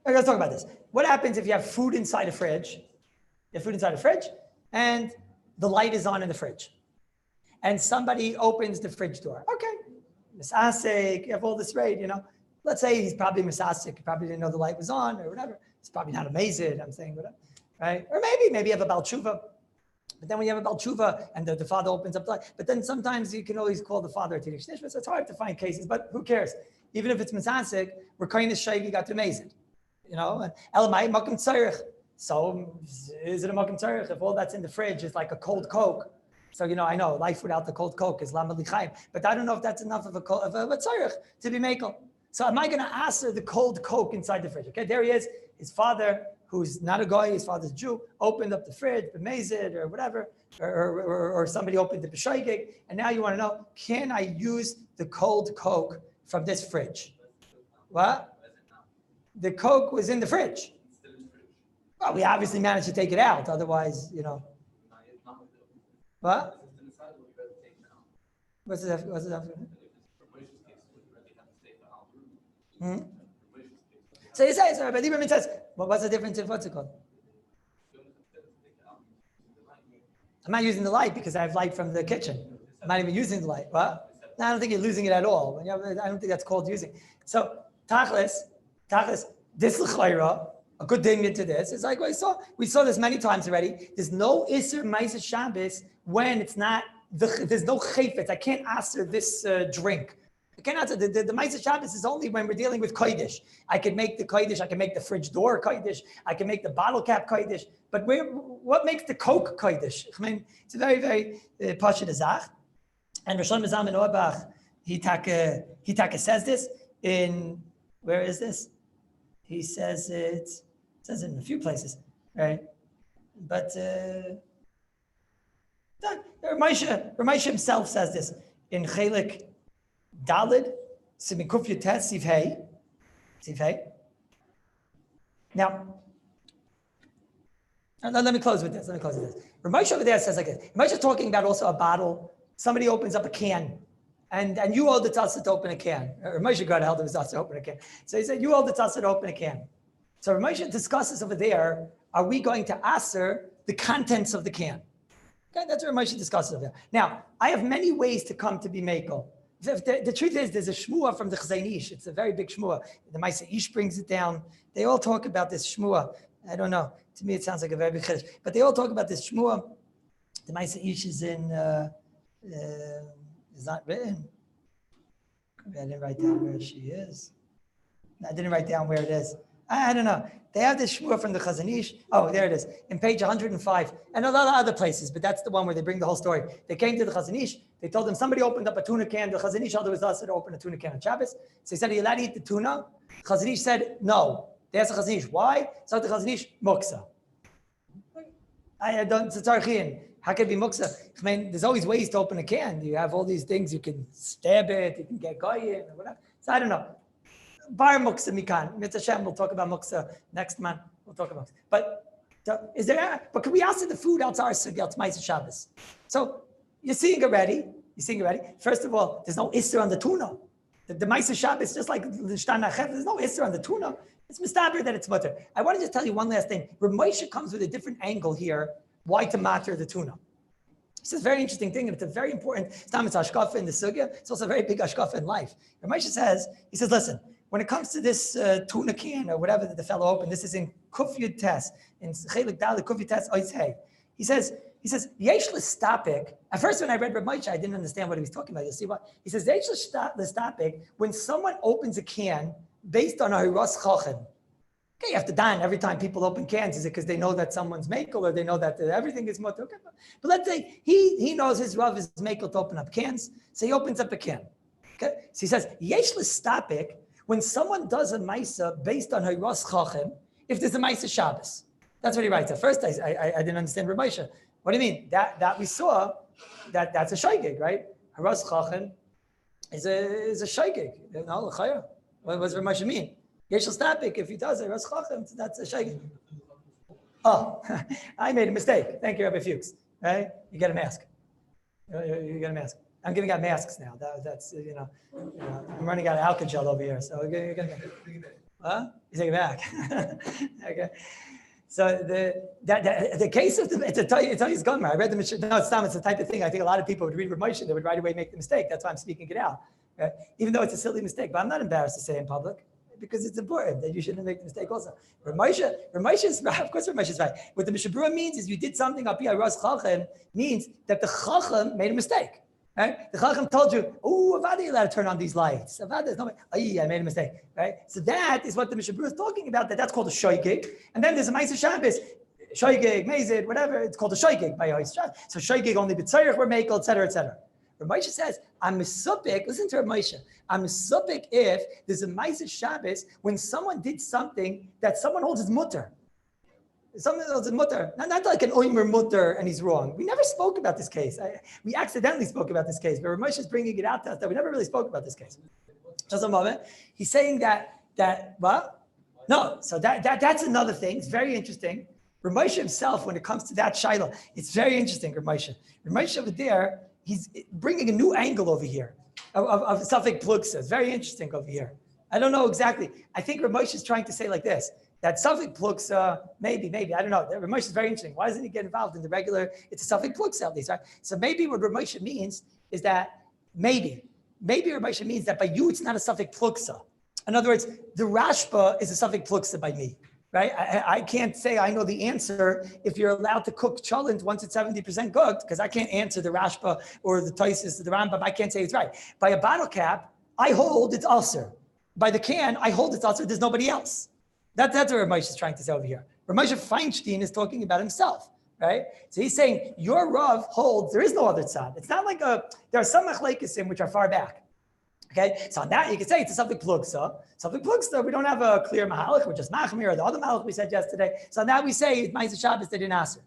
Okay, let's talk about this. What happens if you have food inside a fridge? You have food inside a fridge, and the light is on in the fridge. And somebody opens the fridge door. Okay, misasik, you have all this rate, Let's say he's probably misasik, he probably didn't know the light was on or whatever. It's probably not amazing, I'm saying whatever, right? Or maybe you have a Baal Tshuva. But then when you have a Baal Tshuva and the father opens up the light, but then sometimes you can always call the father a Tidish Nishma, so it's hard to find cases, but who cares? Even if it's misasik, we're kind of shaygig got to amazing. Elamai makom tzarich. So is it a makom tzarich if all that's in the fridge is like a cold Coke? So I know life without the cold Coke is lama lichaim, but I don't know if that's enough of a tzarich to be makel. So am I going to answer the cold Coke inside the fridge? Okay, there he is. His father, who's not a guy, his father's Jew, opened up the fridge, b'mezid or whatever, or somebody opened the b'shaygig, and now you want to know, can I use the cold Coke from this fridge? What? The Coke was in the fridge. Well, we obviously managed to take it out. Otherwise, What? What's it? So he says, Rabbi Lieberman says, what's the difference what's it called? I'm not using the light because I have light from the kitchen. I'm not even using the light. What? No, I don't think you're losing it at all. I don't think that's called using. So, Tachlis, this l'chayra, a good thing into this, is like we saw this many times already. There's no Isser Ma'aser Shabbos when it's not, there's no chayfetz. I can't answer this drink. I can't answer, the Ma'aser Shabbos is only when we're dealing with kodesh. I can make the kodesh, I can make the fridge door kodesh, I can make the bottle cap kodesh, but what makes the Coke kodesh? I mean, it's a very, very pashut azach. And Rosh Hashanah Auerbach, he says this in, where is this? He says it in a few places, right? But Ramesha himself says this in Chelik Dalid, Simikuf Yutes, Siv Hey. Now, let me close with this. Ramesha over there says like this. Ramesha is talking about also a bottle. Somebody opens up a can. And you owe the tasa to open a can. Ramesha got held of his tasa to open a can. So he said, you owe the tasa to open a can. So Ramesha discusses over there, are we going to answer the contents of the can? Okay, that's what Ramesha discusses over there. Now, I have many ways to come to be makel. The truth is, there's a shmua from the Chazanish. It's a very big shmua. The Maisa Ish brings it down. They all talk about this shmua. I don't know. To me, it sounds like a very big chiddush. But they all talk about this shmua. The Maisa Ish is not written. I didn't write down where she is. I didn't write down where it is. I don't know. They have this shmua from the Chazanish. Oh, there it is, in page 105, and a lot of other places, but that's the one where they bring the whole story. They came to the Chazanish. They told them somebody opened up a tuna can. The Chazanish told us to open a tuna can on Shabbos. So he said, "Are you allowed to eat the tuna?" Chazanish said, "No." They asked the Chazanish, "Why?" So the Chazanish, "Muksa." I don't. It's a How can it be muksa? I mean, there's always ways to open a can. You have all these things. You can stab it. You can get goyin or whatever. So I don't know. Bar muksa mikan. Mitzvah Shem, we'll talk about muksa next month. We'll talk about it. But but can we ask the food outside sugya t'ma'aser Shabbos? So you're seeing already. First of all, there's no isser on the tuna. The ma'aser Shabbos, just like the shtan achef, there's no isser on the tuna. It's mistaber that it's mutter. I want to just tell you one last thing. Reb Moshe comes with a different angle here. Why to matter the tuna? It's a very interesting thing, and it's a very important. It's not hashkafa in the sugya. It's also a very big hashkafa in life. Reb Moshe says, listen, when it comes to this tuna can or whatever that the fellow opened, this is in Kuf Yud Tes, in Chelik Dal, Kuf Yud Tes Ois Hey. He says, Yesh l'stapik. At first, when I read Reb Moshe, I didn't understand what he was talking about. You'll see what he says. Yesh l'stapik. When someone opens a can based on a hiras chachem. Okay, you have to dan every time people open cans. Is it because they know that someone's makel or they know that everything is mutter? Okay, but let's say he knows his rav is makel to open up cans, so he opens up a can. Okay, so he says yesh l'stapik. When someone does a maisa based on hiras chachem, if there's a maisa Shabbos, that's what he writes. At first, I didn't understand Reb Moshe. What do you mean? That we saw that's a shaygig, right? Hiras chachem is a shaygig. No, l'chaya. What does Reb Moshe mean? Yesh l'stapik. If he does it, hiras chachem, that's a shaygig. Oh, I made a mistake. Thank you, Rabbi Fuchs. Right? You get a mask. You get a mask. I'm giving out masks now. That's I'm running out of alcohol over here. So you're gonna huh? You take it back. Okay. So the case of it's a Tayyi's Gomer. I read the Mishnah. No, it's the type of thing. I think a lot of people would read Reb Moshe. They would right away make the mistake. That's why I'm speaking it out. Right? Even though it's a silly mistake, but I'm not embarrassed to say it in public because it's important that you shouldn't make the mistake also. Reb Moshe is right. Of course, Reb Moshe is right. What the Mishabura means is you did something up here. Ras Chachem means that the Chachem made a mistake. Right? The Chacham told you, oh, Avada, you're allowed to turn on these lights. Avada, there's no, I made a mistake. Right? So that is what the Mishabura is talking about. That's called a shoygig. And then there's a Ma'aser Shabbos, shoygig, mezid, whatever. It's called a shoygig by Yahweh's Shabbos. So shoygig only b'tzarech we're makel, etc., etc. Reb Moshe says, I'm misupik. Listen to Reb Moshe. I'm misupik if there's a Ma'aser Shabbos when someone did something that someone holds as mutter. Something else is mutter, not like an oimer mutter, and he's wrong. We never spoke about this case. We accidentally spoke about this case, but Rav Moshe is bringing it out to us that we never really spoke about this case. Just a moment. He's saying that what? No. So that's another thing. It's very interesting. Rav Moshe himself, when it comes to that shiloh, it's very interesting. Rav Moshe over there, he's bringing a new angle over here of Safek Plugsa. It's very interesting over here. I don't know exactly. I think Rav Moshe is trying to say like this. That Safek Plugsa, maybe, I don't know. Rav Moshe is very interesting. Why doesn't he get involved in the regular? It's a Safek Plugsa at least, right? So maybe what Rav Moshe means is that maybe Rav Moshe means that by you it's not a Safek Plugsa. In other words, the Rashba is a Safek Plugsa by me, right? I can't say I know the answer if you're allowed to cook cholent once it's 70% cooked, because I can't answer the Rashba or the Taisis, the Rambam. I can't say it's right. By a bottle cap, I hold it's ulcer. By the can, I hold it's ulcer. There's nobody else. That's what Rav Moshe is trying to say over here. Rav Moshe Feinstein is talking about himself, right? So he's saying your Rav holds there is no other tzad. It's not like there are some machlekes which are far back. Okay, so on that you can say it's a Safek Plugsa. Safek Plugsa, we don't have a clear mahalach, which is machmir or the other mahalach we said yesterday. So on that we say it's Ma'aser Shabbos they didn't answer.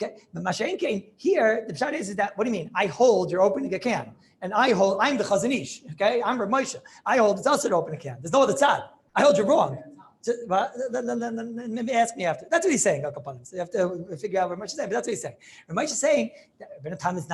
Okay, but Mashain came here. The pshat is that what do you mean? I hold, you're opening a can, and I hold. I'm the Chazanish. Okay, I'm Rav Moshe. I hold. It's also to open a can. There's no other tzad. I hold. You're wrong. Maybe ask me after. That's what he's saying. So you have to figure out what Rav Moshe is saying. But that's what he's saying. Rav Moshe is saying that Rebbeinu Tam is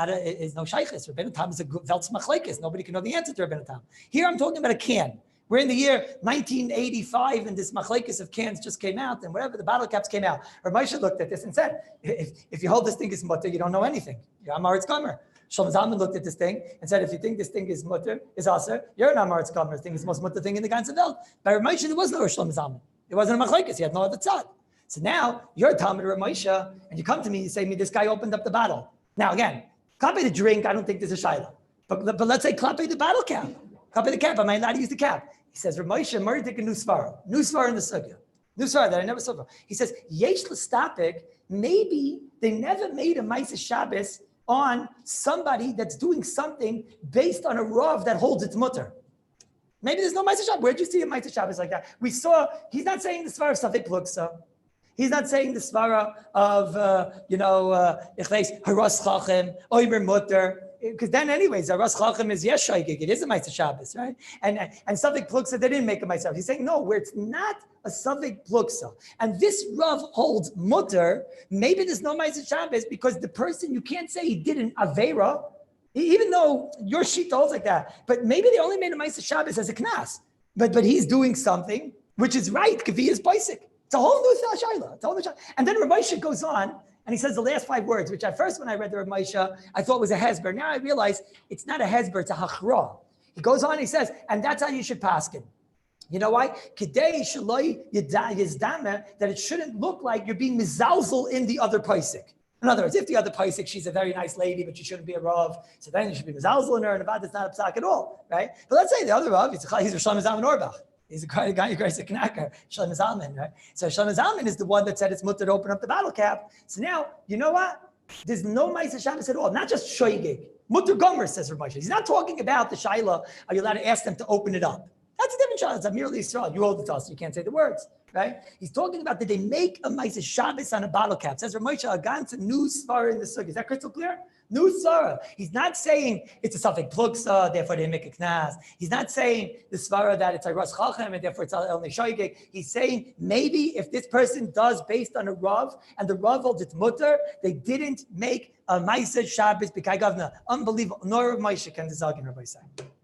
no shaykhis. Rebbeinu Tam is a veltz machlekes. Nobody can know the answer to Rebbeinu Tam. Here I'm talking about a can. We're in the year 1985, and this machlekes of cans just came out, and whatever the bottle caps came out. Rav Moshe looked at this and said, "If you hold this thing as mutter, you don't know anything. I'm Aretz Gomer. Shlomo Zalman looked at this thing and said, if you think this thing is mutter, is aser, you're an Amaretz Kamer. Thing is the most mutter thing in the ganze Welt. By Rav Moshe, there was no Shlomo Zalman. It wasn't a machlokes. He had no other tzad. So now you're a Talmud Rav Moshe, and you come to me, you say to me, this guy opened up the bottle. Now again, klape the drink, I don't think there's a shayla. But let's say klape the bottle cap. Klape the cap, am I allowed to use the cap? He says, Rav Moshe, Murray take a new svara in the sugya. New svara that I never saw before. He says, yesh l'stapik, maybe they never made a Ma'aseh Shabbos on somebody that's doing something based on a rav that holds its mutter. Maybe there's no Ma'aseh Shabbos. Where'd you see a Ma'aseh Shabbos like that? We saw, he's not saying the svara of Savik Pluksa. He's not saying the svara of, Haras Chachem, Oimer Mutter, because then anyways, Haras Chachem is Yeshaygig, it is a Ma'aseh Shabbos, right? And Savik Pluksa, they didn't make a Ma'aseh Shabbos. He's saying, no, where it's not a Savik Pluksa, and this Rav holds Mutter, maybe there's no Ma'aseh Shabbos because the person, you can't say he did an Aveira, even though your sheet holds like that, but maybe they only made a Ma'aseh Shabbos as a Knas, but he's doing something which is right, Kavi is Paisik. It's a whole new shayla. It's a whole new shayla. And then Rav Moshe goes on and he says the last 5 words, which at first when I read the Rav Moshe, I thought was a hesber. Now I realize it's not a hesber, it's a hachra. He goes on, he says, and that's how you should paskin. You know why? Kidei shaloi yizdame, that it shouldn't look like you're being mizalzel in the other paisik. In other words, if the other paisik, she's a very nice lady, but she shouldn't be a rav, so then you should be mizalzel in her, and about it's not a psak at all, right? But let's say the other rav, he's a Shlomo Zalman Orbach. He's a guy who carries a knacker, Shlomo Zalman, right? So Shlomo Zalman is the one that said it's mutter to open up the bottle cap. So now, you know what? There's no Ma'aseh Shabbos at all, not just shoygig. Mutter gomer, says Rav Moshe. He's not talking about the shayla, are you allowed to ask them to open it up? That's a different shayla. It's merely Yisrael. You hold it to us, you can't say the words, right? He's talking about, did they make a Ma'aseh Shabbos on a bottle cap? Says Rav Moshe, Agan to new svara in the sukkah. Is that crystal clear? New svara. He's not saying it's a suffix plugsa, therefore they make a knas. He's not saying the svara that it's a ras chachem and therefore it's only shoygig. He's saying maybe if this person does based on a rav and the rav holds its mutter, they didn't make a Ma'aseh Shabbos b'kai gavna. Unbelievable. Nor Rav Moshe can disargue Rabbi say.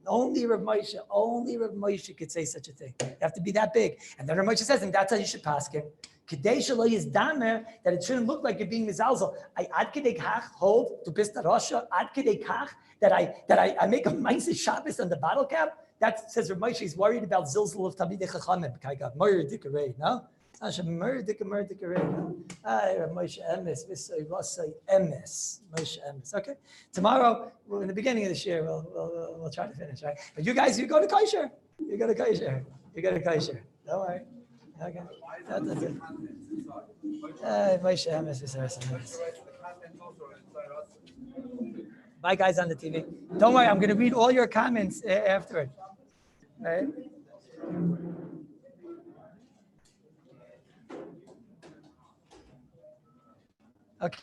Only Rav Moshe could say such a thing. You have to be that big. And then Rav Moshe says, and that's how you should paskin. Kedei shelo yizdamer, that it shouldn't look like you're being mizalzel. I ad kedei kach hold to pista rasha, ad kedei kach that I make a Ma'aseh Shabbos on the bottle cap. That says Rav Moshe, he's worried about zilzal of Talmidei Chachamim. Kai gav moyer dikarei, no? Moyer dikarei, no? Rav Moshe emes, v'say rasay emes, Moshe emes. Okay. Tomorrow, in the beginning of this year, we'll try to finish, right? But you guys, you go to kosher. You go to kosher. Don't worry. Okay. That's it. Moshe emes, v'say emes. Bye, guys on the TV. Don't worry, I'm going to read all your comments afterward. Right? Okay.